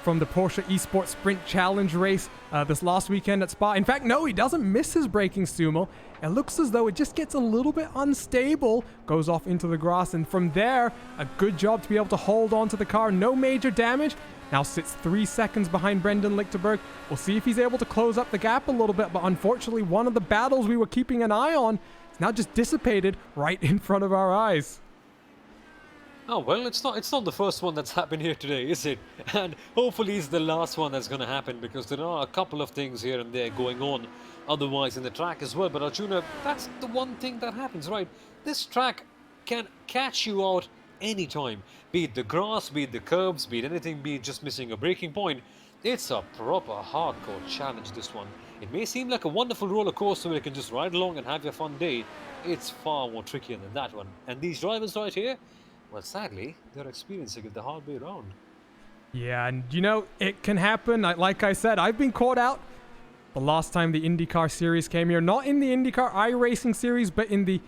from the Porsche Esports Sprint Challenge race this last weekend at Spa. In fact, no, he doesn't miss his braking, Sumo. It looks as though it just gets a little bit unstable, goes off into the grass, and from there, a good job to be able to hold on to the car. No major damage. Now sits 3 seconds behind Brendan Lichtenberg. We'll see if he's able to close up the gap a little bit, but unfortunately, one of the battles we were keeping an eye on is now just dissipated right in front of our eyes. Oh, well, it's not the first one that's happened here today, is it? And hopefully it's the last one that's going to happen, because there are a couple of things here and there going on otherwise in the track as well. But Arjuna, that's the one thing that happens, right? This track can catch you out anytime. Be it the grass, be it the curbs, be it anything, be it just missing a braking point. It's a proper hardcore challenge, this one. It may seem like a wonderful roller coaster where you can just ride along and have your fun day. It's far more trickier than that one. And these drivers right here, well, sadly, they're experiencing it the hard way around. Yeah, and you know, it can happen. Like I said, I've been caught out the last time the IndyCar Series came here. Not in the IndyCar iRacing Series, but in the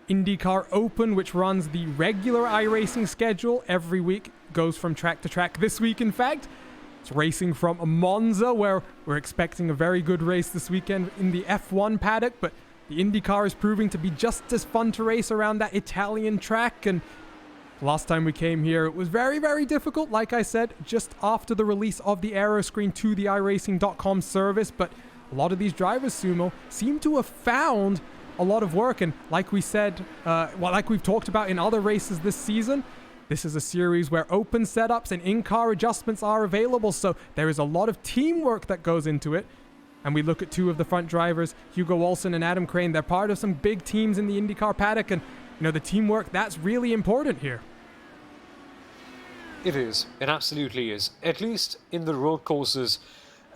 IndyCar Open, which runs the regular iRacing schedule every week. Goes from track to track. This week, in fact, it's racing from Monza, where we're expecting a very good race this weekend in the F1 paddock, but the IndyCar is proving to be just as fun to race around that Italian track, and last time we came here, it was very, very difficult, like I said, just after the release of the aero screen to the iRacing.com service, but a lot of these drivers, Sumo, seem to have found a lot of work, and like we said, like we've talked about in other races this season, this is a series where open setups and in-car adjustments are available, so there is a lot of teamwork that goes into it. And we look at two of the front drivers, Hugo Olsen and Adam Crane. They're part of some big teams in the IndyCar paddock, and the teamwork, that's really important here. It is. It absolutely is. At least in the road courses.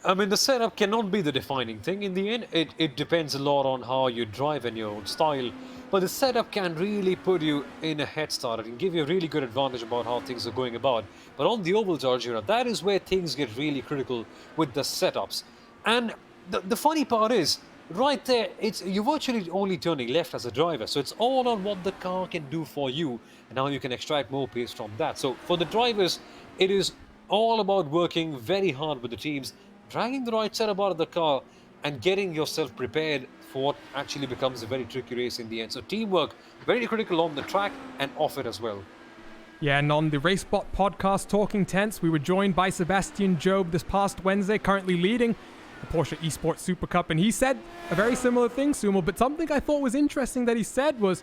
I mean, the setup cannot be the defining thing. In the end, it depends a lot on how you drive and your own style. But the setup can really put you in a head start. It can give you a really good advantage about how things are going about. But on the ovals, Arjuna, that is where things get really critical with the setups. And the funny part is, right there, you're virtually only turning left as a driver. So it's all on what the car can do for you and how you can extract more pace from that. So for the drivers, it is all about working very hard with the teams, dragging the right setup out of the car and getting yourself prepared for what actually becomes a very tricky race in the end. So teamwork, very critical on the track and off it as well. Yeah, and on the RaceBot podcast Talking Tense, we were joined by Sebastian Job this past Wednesday, currently leading the Porsche Esports Super Cup, and he said a very similar thing, Sumo, but something I thought was interesting that he said was,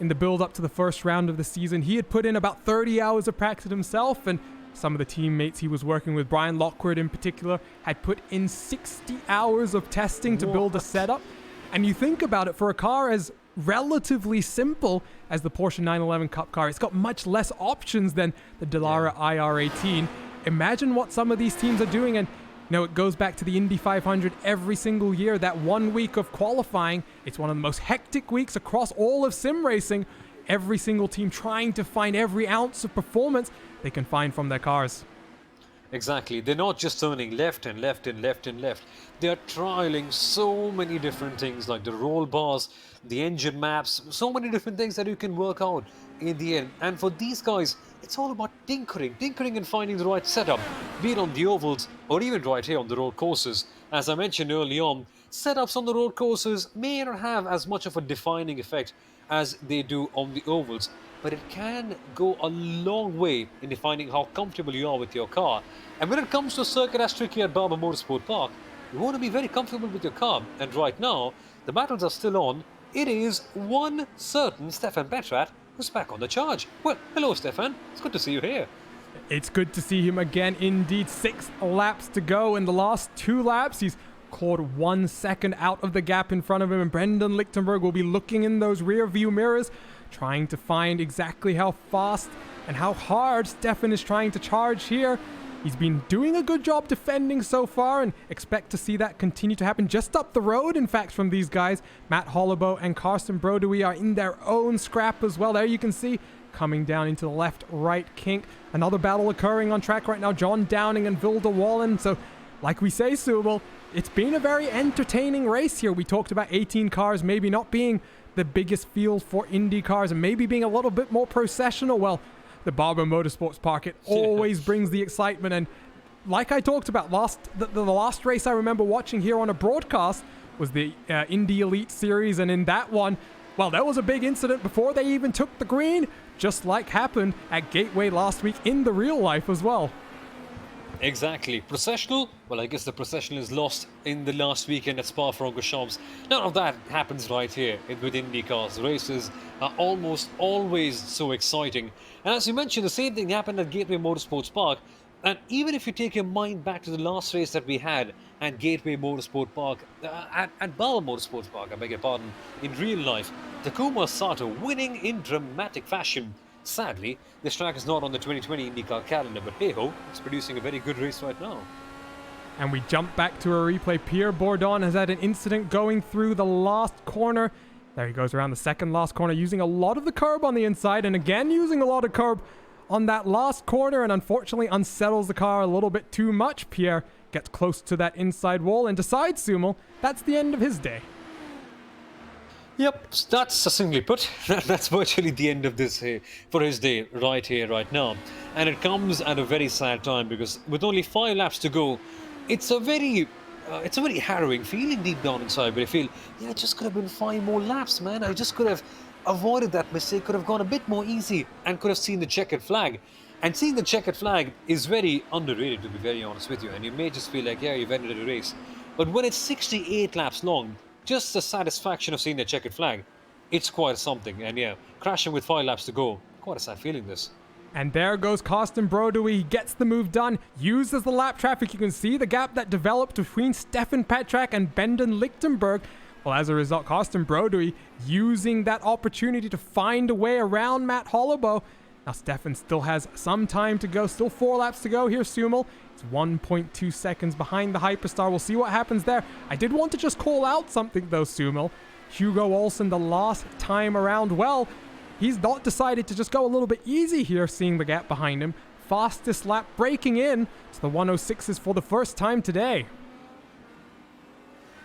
in the build-up to the first round of the season, he had put in about 30 hours of practice himself, and some of the teammates he was working with, Brian Lockwood in particular, had put in 60 hours of testing to build a setup. And you think about it, for a car as relatively simple as the Porsche 911 Cup car, it's got much less options than the Dallara IR18. Imagine what some of these teams are doing, and it goes back to the Indy 500 every single year. That 1 week of qualifying, it's one of the most hectic weeks across all of sim racing. Every single team trying to find every ounce of performance they can find from their cars. Exactly. They're not just turning left and left and left and left. They're trialing so many different things like the roll bars, the engine maps, so many different things that you can work out in the end. And for these guys, it's all about tinkering and finding the right setup, be it on the ovals or even right here on the road courses. As I mentioned early on, setups on the road courses may not have as much of a defining effect as they do on the ovals, but it can go a long way in defining how comfortable you are with your car. And when it comes to a circuit as tricky at Barber Motorsport Park, you want to be very comfortable with your car. And right now, the battles are still on. It is one certain Stefan Petrat who's back on the charge. Well, hello Stefan, it's good to see you here. It's good to see him again indeed. 6 laps to go. In the last 2 laps, he's caught 1 second out of the gap in front of him, and Brendan Lichtenberg will be looking in those rear view mirrors, trying to find exactly how fast and how hard Stefan is trying to charge here. He's been doing a good job defending so far, and expect to see that continue to happen. Just up the road, in fact, from these guys, Matt Hollabo and Carsten Brodewey are in their own scrap as well. There you can see, coming down into the left-right kink. Another battle occurring on track right now, John Downing and Vilda Wallen. So, like we say, Subal, it's been a very entertaining race here. We talked about 18 cars maybe not being the biggest field for Indy cars and maybe being a little bit more processional. Well, the Barber Motorsports Park, it always brings the excitement. And like I talked about, the last race I remember watching here on a broadcast was the Indy Elite Series. And in that one, well, there was a big incident before they even took the green, just like happened at Gateway last week in the real life as well. Exactly. Processional? Well, I guess the processional is lost in the last weekend at Spa-Francorchamps. None of that happens right here with IndyCars. Races are almost always so exciting. And as you mentioned, the same thing happened at Gateway Motorsports Park. And even if you take your mind back to the last race that we had at Gateway Motorsport Park, at Barber Motorsports Park, I beg your pardon, in real life, Takuma Sato winning in dramatic fashion. Sadly, this track is not on the 2020 IndyCar calendar, but hey-ho, it's producing a very good race right now. And we jump back to a replay. Pierre Bourdon has had an incident going through the last corner. There he goes around the second last corner, using a lot of the curb on the inside, and again using a lot of curb on that last corner, and unfortunately unsettles the car a little bit too much. Pierre gets close to that inside wall and decides, Sumo, that's the end of his day. Yep, that's succinctly put. That's virtually the end of this for his day right here, right now. And it comes at a very sad time because with only 5 laps to go, it's a very it's a very harrowing feeling deep down inside, but I feel, yeah, it just could have been 5 more laps, man. I just could have avoided that mistake, could have gone a bit more easy, and could have seen the checkered flag. And seeing the checkered flag is very underrated, to be very honest with you, and you may just feel like, yeah, you've ended a race. But when it's 68 laps long, just the satisfaction of seeing the checkered flag, it's quite something. And yeah, crashing with 5 laps to go, quite a sad feeling this. And there goes Karsten Brodewy. He gets the move done, uses the lap traffic. You can see the gap that developed between Stefan Petrak and Brendan Lichtenberg. Well, as a result, Karsten Brodewy using that opportunity to find a way around Matt Hollowbo. Now, Stefan still has some time to go. Still 4 laps to go here, Sumal. It's 1.2 seconds behind the Hyperstar. We'll see what happens there. I did want to just call out something, though, Sumal. Hugo Olsen, the last time around, well, he's not decided to just go a little bit easy here, seeing the gap behind him. Fastest lap breaking in to the 106s for the first time today.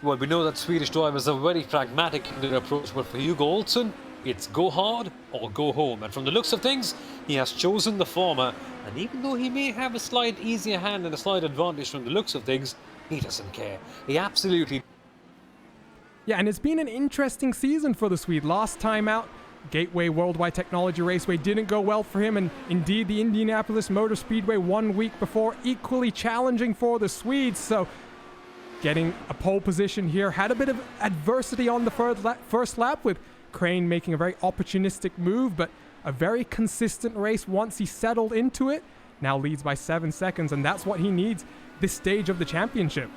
Well, we know that Swedish drivers are very pragmatic in their approach, but for Hugo Olsen, it's go hard or go home. And from the looks of things, he has chosen the former. And even though he may have a slight easier hand and a slight advantage from the looks of things, he doesn't care. He absolutely... Yeah, and it's been an interesting season for the Swede. Last time out, Gateway Worldwide Technology Raceway didn't go well for him, and indeed the Indianapolis Motor Speedway 1 week before, equally challenging for the Swedes. So getting a pole position here, had a bit of adversity on the first lap with Crane making a very opportunistic move, but a very consistent race once he settled into it. Now leads by 7 seconds, and that's what he needs this stage of the championship.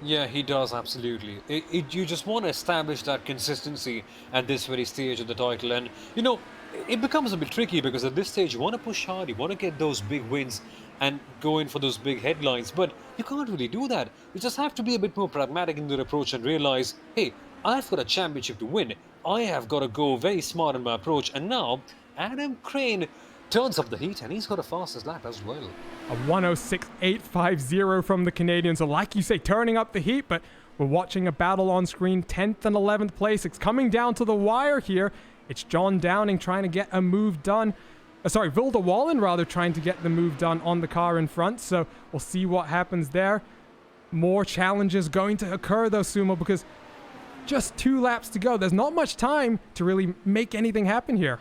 Yeah, he does, absolutely. You just want to establish that consistency at this very stage of the title. And, you know, it becomes a bit tricky because at this stage you want to push hard, you want to get those big wins and go in for those big headlines. But you can't really do that. You just have to be a bit more pragmatic in their approach and realize, hey, I've got a championship to win. I have got to go very smart in my approach. And now, Adam Crane turns up the heat, and he's got a fastest lap as well. A 106.850 from the Canadians. So like you say, turning up the heat, but we're watching a battle on screen. 10th and 11th place. It's coming down to the wire here. It's John Downing trying to get a move done. Vilda Wallen rather trying to get the move done on the car in front. So we'll see what happens there. More challenges going to occur though, Sumo, because just 2 laps to go. There's not much time to really make anything happen here.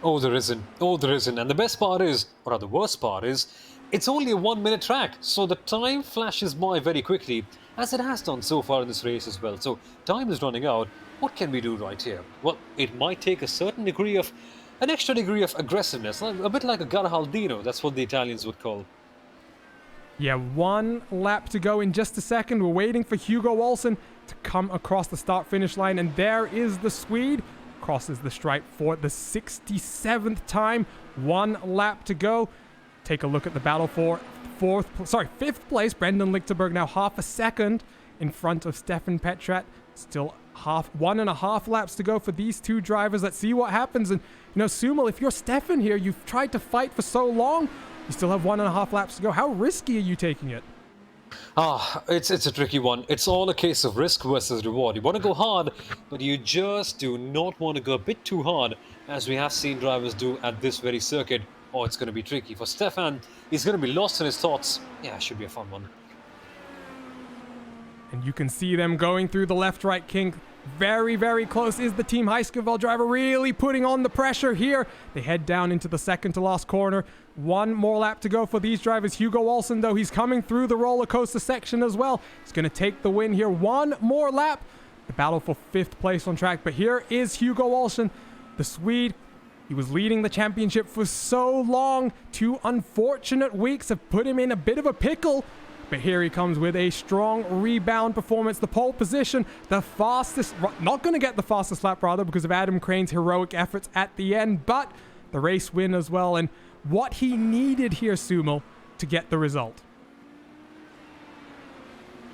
Oh, there isn't. Oh, there isn't. And the best part is, or the worst part is, it's only a 1-minute track. So the time flashes by very quickly, as it has done so far in this race as well. So time is running out. What can we do right here? Well, it might take an extra degree of aggressiveness. A bit like a Garahaldino. That's what the Italians would call. Yeah, 1 lap to go in just a second. We're waiting for Hugo Olsen to come across the start-finish line. And there is the Swede. Crosses the stripe for the 67th time. 1 lap to go. Take a look at the battle for 5th place. Brendan Lichtenberg now half a second in front of Stefan Petrak. Still 1.5 laps to go for these 2 drivers. Let's see what happens. And, you know, Sumal, if you're Stefan here, you've tried to fight for so long. You still have 1.5 laps to go. How risky are you taking it? It's a tricky one. It's all a case of risk versus reward. You want to go hard, but you just do not want to go a bit too hard, as we have seen drivers do at this very circuit. Oh, it's going to be tricky. For Stefan, he's going to be lost in his thoughts. Yeah, it should be a fun one. And you can see them going through the left-right kink. Very, very close is the Team Heiskeveld driver, really putting on the pressure here. They head down into the second to last corner. 1 more lap to go for these drivers. Hugo Olsen, though, he's coming through the roller coaster section as well. He's going to take the win here. 1 more lap. The battle for 5th place on track. But here is Hugo Olsen, the Swede. He was leading the championship for so long. 2 unfortunate weeks have put him in a bit of a pickle. But here he comes with a strong rebound performance. The pole position, the fastest, not going to get the fastest lap rather because of Adam Crane's heroic efforts at the end, but the race win as well. And what he needed here, Sumo, to get the result.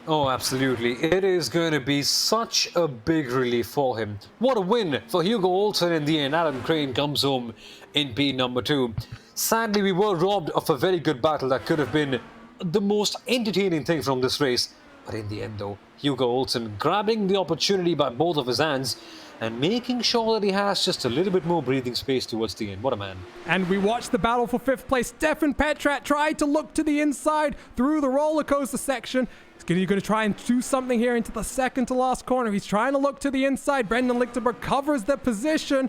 Oh, absolutely. It is going to be such a big relief for him. What a win for Hugo Olsen in the end. Adam Crane comes home in P number 2. Sadly, we were robbed of a very good battle that could have been the most entertaining thing from this race. But in the end, though, Hugo Olsen grabbing the opportunity by both of his hands and making sure that he has just a little bit more breathing space towards the end. What a man. And we watched the battle for 5th place. Stefan Petrat tried to look to the inside through the roller coaster section. He's going to try and do something here into the second to last corner. He's trying to look to the inside. Brendan Lichtenberg covers the position.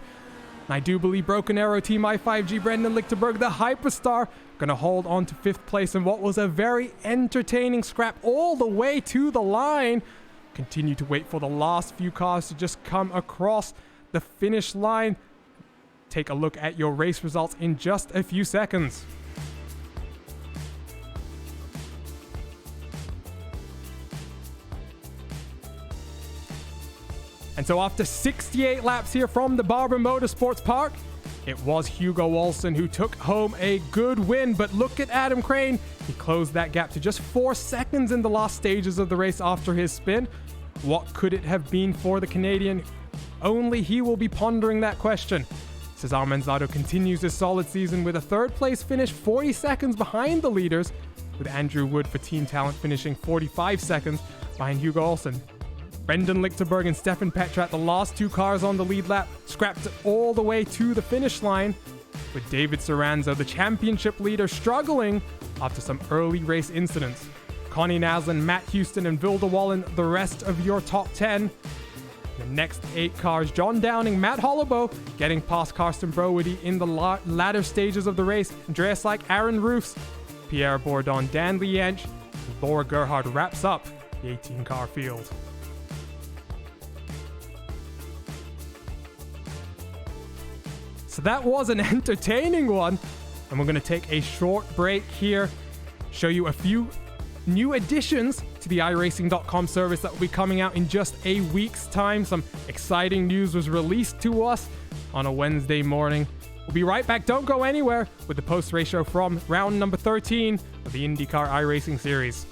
I do believe Broken Arrow Team I5G, Brendan Lichtenberg, the hyperstar, going to hold on to 5th place in what was a very entertaining scrap all the way to the line. Continue to wait for the last few cars to just come across the finish line. Take a look at your race results in just a few seconds. And so after 68 laps here from the Barber Motorsports Park, it was Hugo Olsen who took home a good win. But look at Adam Crane. He closed that gap to just 4 seconds in the last stages of the race after his spin. What could it have been for the Canadian? Only he will be pondering that question. Cesar Manzado continues his solid season with a 3rd place finish 40 seconds behind the leaders, with Andrew Wood for Team Talent finishing 45 seconds behind Hugo Olsen. Brendan Lichtenberg and Stefan Petrat, the last 2 cars on the lead lap, scrapped it all the way to the finish line, with David Saranzo, the championship leader, struggling after some early race incidents. Connie Naslin, Matt Houston, and Vilda Wallen, the rest of your top 10. The next 8 cars, John Downing, Matt Hollowbo, getting past Karsten Browity in the latter stages of the race. Andreas Like, Aaron Roofs, Pierre Bourdon, Dan Liench, and Laura Gerhard wraps up the 18-car field. So that was an entertaining one, and we're going to take a short break here, show you a few new additions to the iRacing.com service that will be coming out in just a week's time. Some exciting news was released to us on a Wednesday morning. We'll be right back. Don't go anywhere with the post-race show from round number 13 of the IndyCar iRacing Series.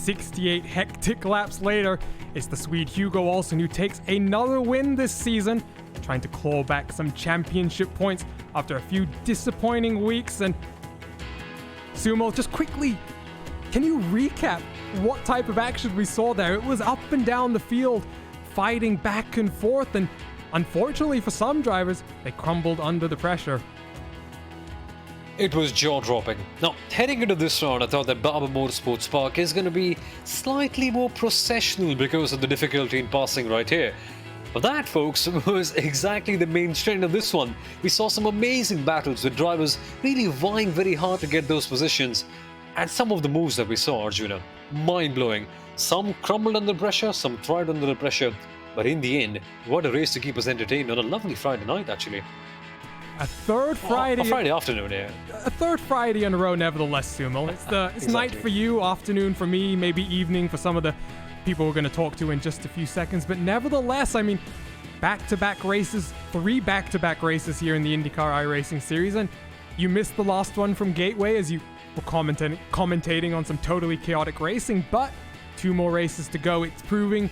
68 hectic laps later, it's the Swede Hugo Olsen who takes another win this season, trying to claw back some championship points after a few disappointing weeks. And Sumo, just quickly, can you recap what type of action we saw there? It was up and down the field, fighting back and forth, and unfortunately for some drivers, they crumbled under the pressure. It was jaw-dropping. Now, heading into this round, I thought that Barber Motorsports Park is going to be slightly more processional because of the difficulty in passing right here. But that, folks, was exactly the main strength of this one. We saw some amazing battles with drivers really vying very hard to get those positions. And some of the moves that we saw, Arjuna, mind-blowing. Some crumbled under pressure, some thrived under the pressure. But in the end, what a race to keep us entertained on a lovely Friday night, actually. A third Friday. A Friday afternoon, yeah. A third Friday in a row, nevertheless, Sumo. It's Exactly. night for you, afternoon for me, maybe evening for some of the people we're going to talk to in just a few seconds. But nevertheless, I mean, back-to-back races, 3 back-to-back races here in the IndyCar iRacing Series, and you missed the last one from Gateway as you were commentating on some totally chaotic racing, but 2 more races to go. It's proving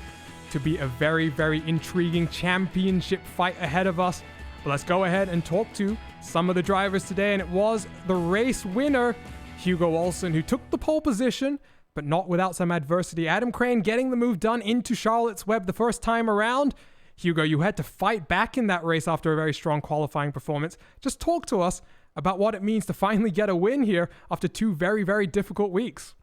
to be a very, very intriguing championship fight ahead of us. But let's go ahead and talk to some of the drivers today, and it was the race winner, Hugo Olsen, who took the pole position, but not without some adversity. Adam Crane getting the move done into Charlotte's Web the first time around. Hugo, you had to fight back in that race after a very strong qualifying performance. Just talk to us about what it means to finally get a win here after 2 very, very difficult weeks.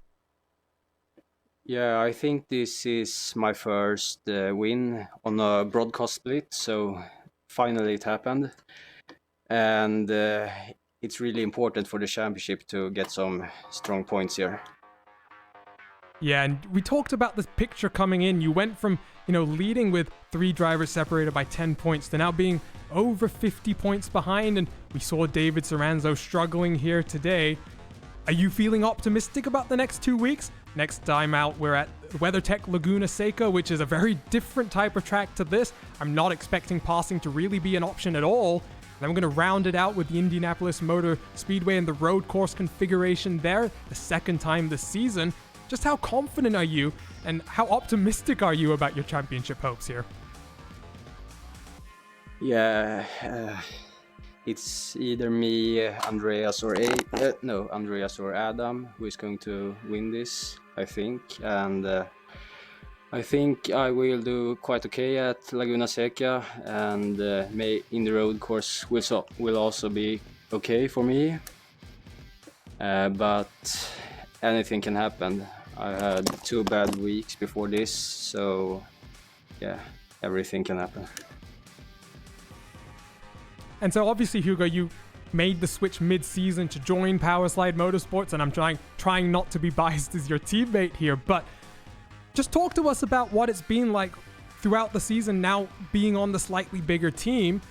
Yeah, I think this is my first win on a broadcast split, so finally it happened. And it's really important for the championship to get some strong points here. Yeah, and we talked about this picture coming in. You went from, leading with 3 drivers separated by 10 points to now being over 50 points behind, and we saw David Soranzo struggling here today. Are you feeling optimistic about the next 2 weeks? Next time out, we're at WeatherTech Laguna Seca, which is a very different type of track to this. I'm not expecting passing to really be an option at all. Then we're going to round it out with the Indianapolis Motor Speedway and the road course configuration there, the second time this season. Just how confident are you, and how optimistic are you about your championship hopes here? Yeah, it's either me, Andreas or Adam who is going to win this, I think. And I think I will do quite okay at Laguna Seca, and in the road course will also be okay for me. But anything can happen. I had 2 bad weeks before this, so yeah, everything can happen. And so obviously, Hugo, you made the switch mid-season to join Powerslide Motorsports, and I'm trying not to be biased as your teammate here, but just talk to us about what it's been like throughout the season now being on the slightly bigger team.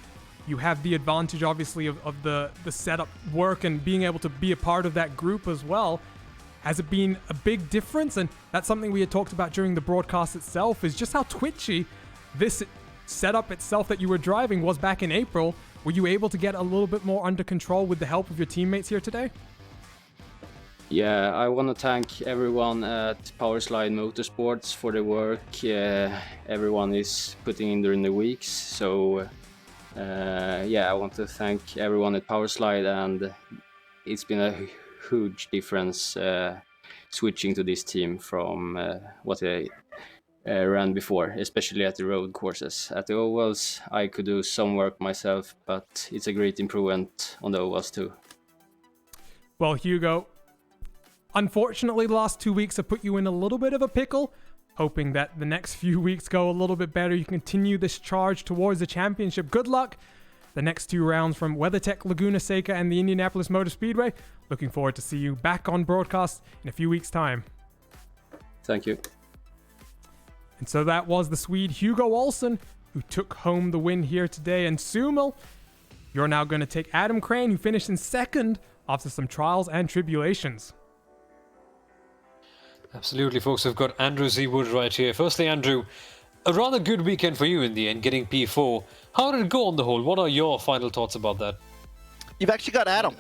You have the advantage, obviously, of the setup work and being able to be a part of that group as well. Has it been a big difference? And that's something we had talked about during the broadcast itself, is just how twitchy this setup itself that you were driving was back in April. Were you able to get a little bit more under control with the help of your teammates here today? Yeah, I want to thank everyone at Powerslide Motorsports for the work everyone is putting in during the weeks. So I want to thank everyone at Powerslide, and it's been a huge difference switching to this team from what I ran before, especially at the road courses. At the ovals, I could do some work myself, but it's a great improvement on the ovals too. Well, Hugo, unfortunately, the last 2 weeks have put you in a little bit of a pickle. Hoping that the next few weeks go a little bit better, you continue this charge towards the championship. Good luck the next 2 rounds from WeatherTech Laguna Seca and the Indianapolis Motor Speedway. Looking forward to see you back on broadcast in a few weeks' time. Thank you. And so that was the Swede Hugo Olsen, who took home the win here today. And Sumo, you're now going to take Adam Crane, who finished in second after some trials and tribulations. Absolutely, folks. We've got Andrew Z. Wood right here. Firstly, Andrew, a rather good weekend for you in the end, getting P4. How did it go on the whole? What are your final thoughts about that? You've actually got Adam.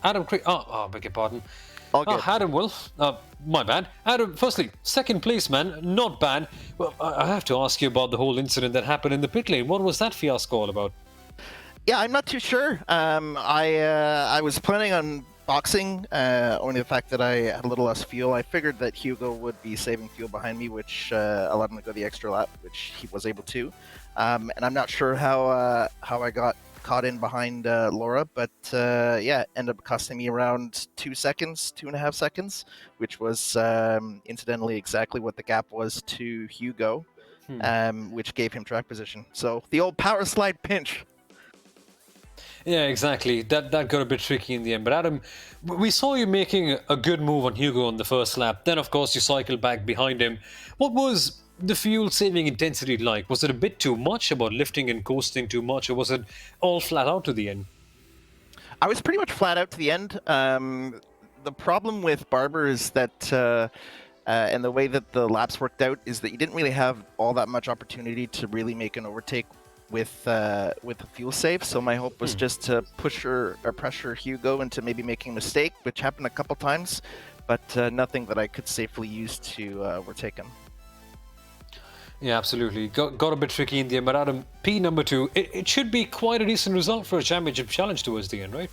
Adam Crane. Oh, beg your pardon. All good. Adam, well, my bad. Adam, firstly, second place, man, not bad. Well, I have to ask you about the whole incident that happened in the pit lane. What was that fiasco all about? Yeah, I'm not too sure. I was planning on boxing, only the fact that I had a little less fuel. I figured that Hugo would be saving fuel behind me, which allowed him to go the extra lap, which he was able to. And I'm not sure how I got caught in behind Laura, but yeah, ended up costing me around 2.5 seconds, which was incidentally exactly what the gap was to Hugo, which gave him track position. So the old power slide pinch. Yeah, exactly. That got a bit tricky in the end. But Adam, we saw you making a good move on Hugo on the first lap. Then, of course, you cycled back behind him. What was the fuel saving intensity like? Was it a bit too much about lifting and coasting too much, or was it all flat out to the end? I was pretty much flat out to the end. The problem with Barber is that, and the way that the laps worked out, is that you didn't really have all that much opportunity to really make an overtake with the fuel save. So my hope was just to push or pressure Hugo into maybe making a mistake, which happened a couple times, but nothing that I could safely use to overtake him. Yeah, absolutely. Got a bit tricky in the end, but Adam, P number 2, it should be quite a decent result for a championship challenge towards the end, right?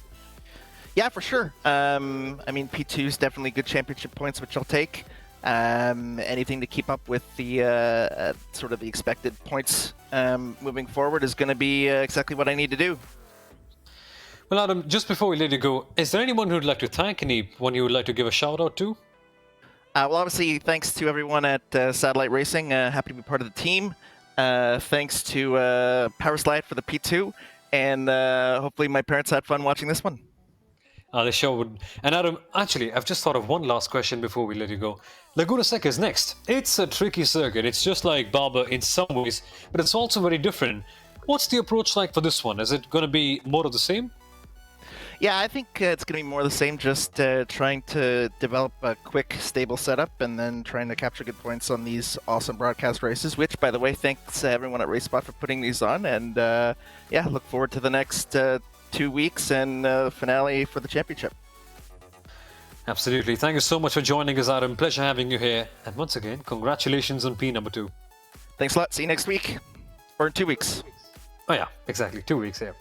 Yeah, for sure. I mean, P2 is definitely good championship points, which I'll take. Anything to keep up with the sort of the expected points moving forward is going to be exactly what I need to do. Well, Adam, just before we let you go, is there anyone who'd like to thank, anyone you would like to give a shout out to? Well, obviously, thanks to everyone at Satellite Racing. Happy to be part of the team. Thanks to Powerslide for the P2. And hopefully my parents had fun watching this one. They sure would. And Adam, actually, I've just thought of one last question before we let you go. Laguna Seca is next. It's a tricky circuit. It's just like Barber in some ways, but it's also very different. What's the approach like for this one? Is it going to be more of the same? Yeah, I think it's going to be more of the same, just trying to develop a quick, stable setup and then trying to capture good points on these awesome broadcast races, which, by the way, thanks everyone at RaceSpot for putting these on. And yeah, look forward to the next 2 weeks and finale for the championship. Absolutely. Thank you so much for joining us, Adam. Pleasure having you here. And once again, congratulations on P number 2. Thanks a lot. See you next week. Or in 2 weeks. Oh yeah, exactly. 2 weeks here.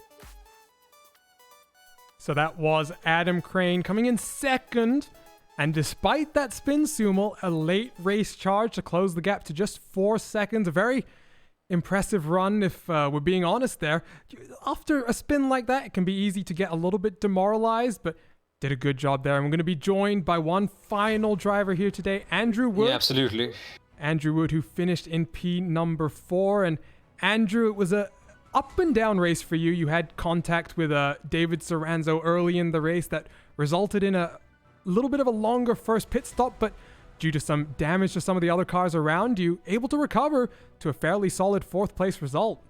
So that was Adam Crane coming in second. And despite that spin sumo, a late race charge to close the gap to just 4 seconds. A very impressive run, if we're being honest there. After a spin like that, it can be easy to get a little bit demoralized, but did a good job there. And we're going to be joined by one final driver here today, Andrew Wood. Yeah, absolutely. Andrew Wood, who finished in P number 4. And Andrew, it was a up and down race for you. You had contact with David Soranzo early in the race that resulted in a little bit of a longer first pit stop, but due to some damage to some of the other cars around you, able to recover to a fairly solid 4th place result.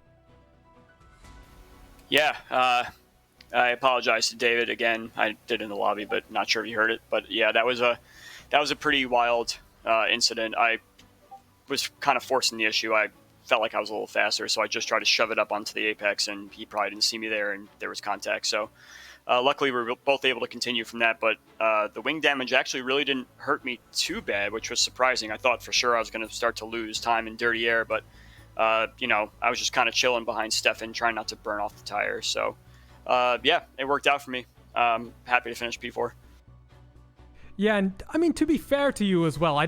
Yeah, I apologize to David again. I did in the lobby, but not sure if you heard it. But yeah, that was a pretty wild incident. I was kind of forcing the issue. I felt like I was a little faster, so I just tried to shove it up onto the apex, and he probably didn't see me there, and there was contact. So luckily, we were both able to continue from that. But the wing damage actually really didn't hurt me too bad, which was surprising. I thought for sure I was going to start to lose time in dirty air, but you know, I was just kind of chilling behind Stefan, trying not to burn off the tires. So yeah, it worked out for me. Happy to finish P4. Yeah, and I mean, to be fair to you as well, I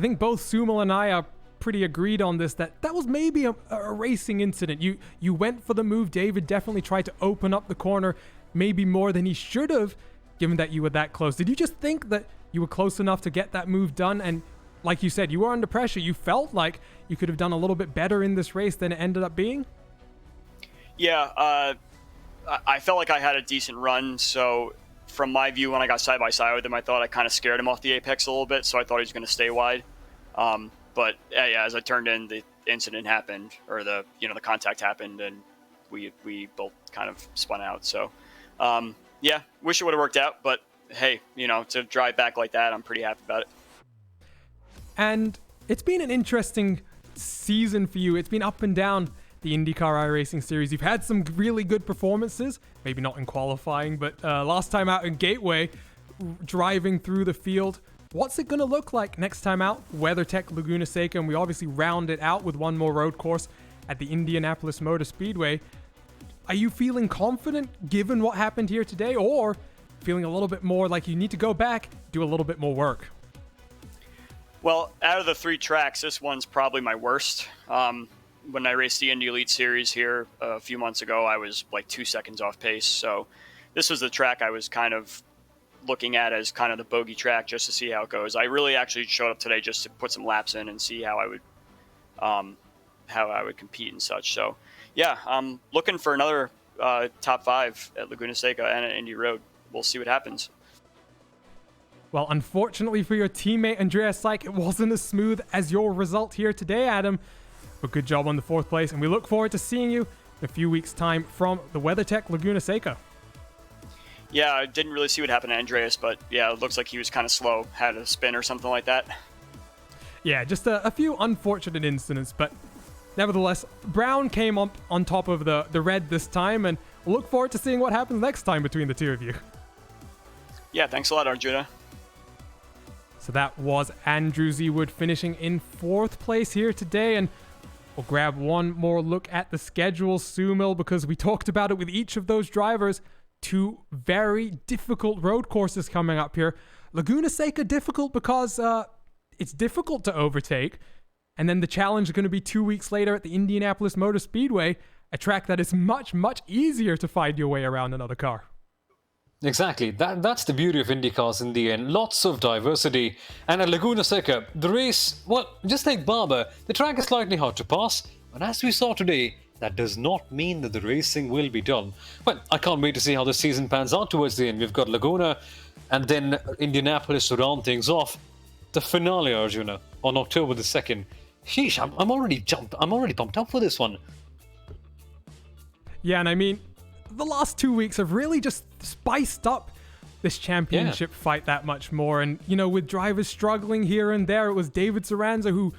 think both Sumal and I are pretty agreed on this, that was maybe a racing incident. You went for the move. David definitely tried to open up the corner maybe more than he should have, given that you were that close. Did you just think that you were close enough to get that move done? And like you said, you were under pressure. You felt like you could have done a little bit better in this race than it ended up being? Yeah, I felt like I had a decent run. So from my view, when I got side by side with him, I thought I kind of scared him off the apex a little bit. So I thought he was going to stay wide. But yeah, as I turned in, the incident happened, or the contact happened, and we both kind of spun out. So yeah, wish it would have worked out, but hey, to drive back like that, I'm pretty happy about it. And it's been an interesting season for you. It's been up and down, the IndyCar iRacing Series. You've had some really good performances, maybe not in qualifying, but last time out in Gateway driving through the field. What's it going to look like next time out? WeatherTech Laguna Seca, and we obviously round it out with one more road course at the Indianapolis Motor Speedway. Are you feeling confident given what happened here today, or feeling a little bit more like you need to go back, do a little bit more work? Well, out of the 3 tracks, this one's probably my worst. When I raced the Indy Elite Series here a few months ago, I was like 2 seconds off pace. So this was the track I was kind of looking at as kind of the bogey track just to see how it goes. I really actually showed up today just to put some laps in and see how I would compete and such. So yeah, I'm looking for another top 5 at Laguna Seca and at Indy Road. We'll see what happens. Well, unfortunately for your teammate Andreas Seik, it wasn't as smooth as your result here today, Adam. But good job on the 4th place, and we look forward to seeing you in a few weeks' time from the WeatherTech Laguna Seca. Yeah, I didn't really see what happened to Andreas, but yeah, it looks like he was kind of slow, had a spin or something like that. Yeah, just a few unfortunate incidents, but nevertheless, Brown came up on top of the red this time, and we'll look forward to seeing what happens next time between the two of you. Yeah, thanks a lot, Arjuna. So that was Andrew Zeewood finishing in 4th place here today, and we'll grab one more look at the schedule, Sumil, because we talked about it with each of those drivers. 2 very difficult road courses coming up here. Laguna Seca difficult because it's difficult to overtake. And then the challenge is going to be 2 weeks later at the Indianapolis Motor Speedway, a track that is much, much easier to find your way around another car. Exactly. That's the beauty of IndyCars in the end. Lots of diversity. And at Laguna Seca, the race, well, just like Barber, the track is slightly hard to pass. But as we saw today, that does not mean that the racing will be done. Well, I can't wait to see how the season pans out towards the end. We've got Laguna and then Indianapolis to round things off. The finale, Arjuna, on October the 2nd. Sheesh, I'm already pumped up for this one. Yeah, and I mean, the last 2 weeks have really just spiced up this championship fight that much more. And, you know, with drivers struggling here and there, it was David Saranza who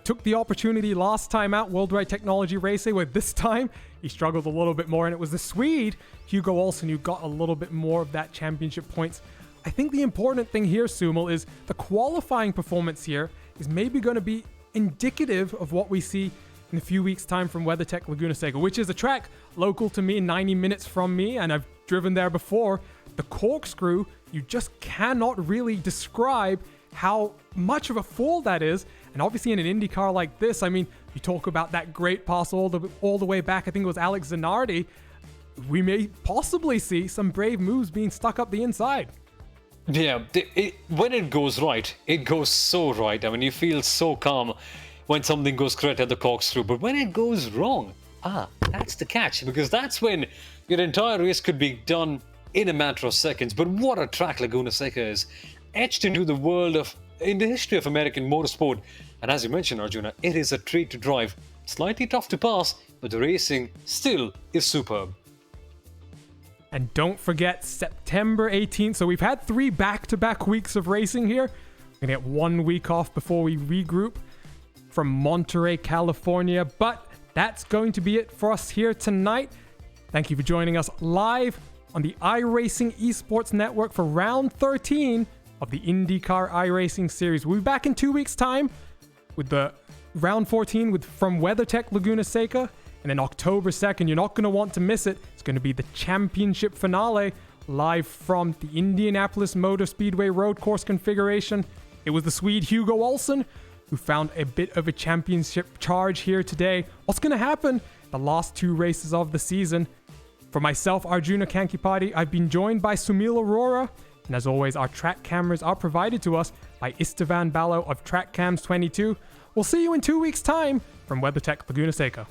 took the opportunity last time out, Worldwide Technology Racing, where this time he struggled a little bit more. And it was the Swede, Hugo Olsen, who got a little bit more of that championship points. I think the important thing here, Sumal, is the qualifying performance here is maybe going to be indicative of what we see in a few weeks' time from WeatherTech Laguna Seca, which is a track local to me, 90 minutes from me, and I've driven there before. The corkscrew, you just cannot really describe how much of a fall that is. And obviously in an Indy car like this, I mean, you talk about that great pass all the way back, I think it was Alex Zanardi, we may possibly see some brave moves being stuck up the inside. Yeah, when it goes right, it goes so right. I mean, you feel so calm when something goes correct at the corkscrew. But when it goes wrong, that's the catch. Because that's when your entire race could be done in a matter of seconds. But what a track Laguna Seca is. Etched into in the history of American motorsport. And as you mentioned, Arjuna, it is a treat to drive. Slightly tough to pass, but the racing still is superb. And don't forget September 18th. So we've had 3 back-to-back weeks of racing here. We're going to get 1 week off before we regroup from Monterey, California. But that's going to be it for us here tonight. Thank you for joining us live on the iRacing Esports Network for round 13 of the IndyCar iRacing Series. We'll be back in 2 weeks' time with the round 14 from WeatherTech Laguna Seca. And then October 2nd, you're not going to want to miss it. It's going to be the championship finale live from the Indianapolis Motor Speedway road course configuration. It was the Swede Hugo Olsen who found a bit of a championship charge here today. What's going to happen? The last 2 races of the season. For myself, Arjuna Kankipati, I've been joined by Sumil Arora. And as always, our track cameras are provided to us by Istvan Ballo of TrackCams22. We'll see you in 2 weeks' time from WeatherTech Laguna Seca.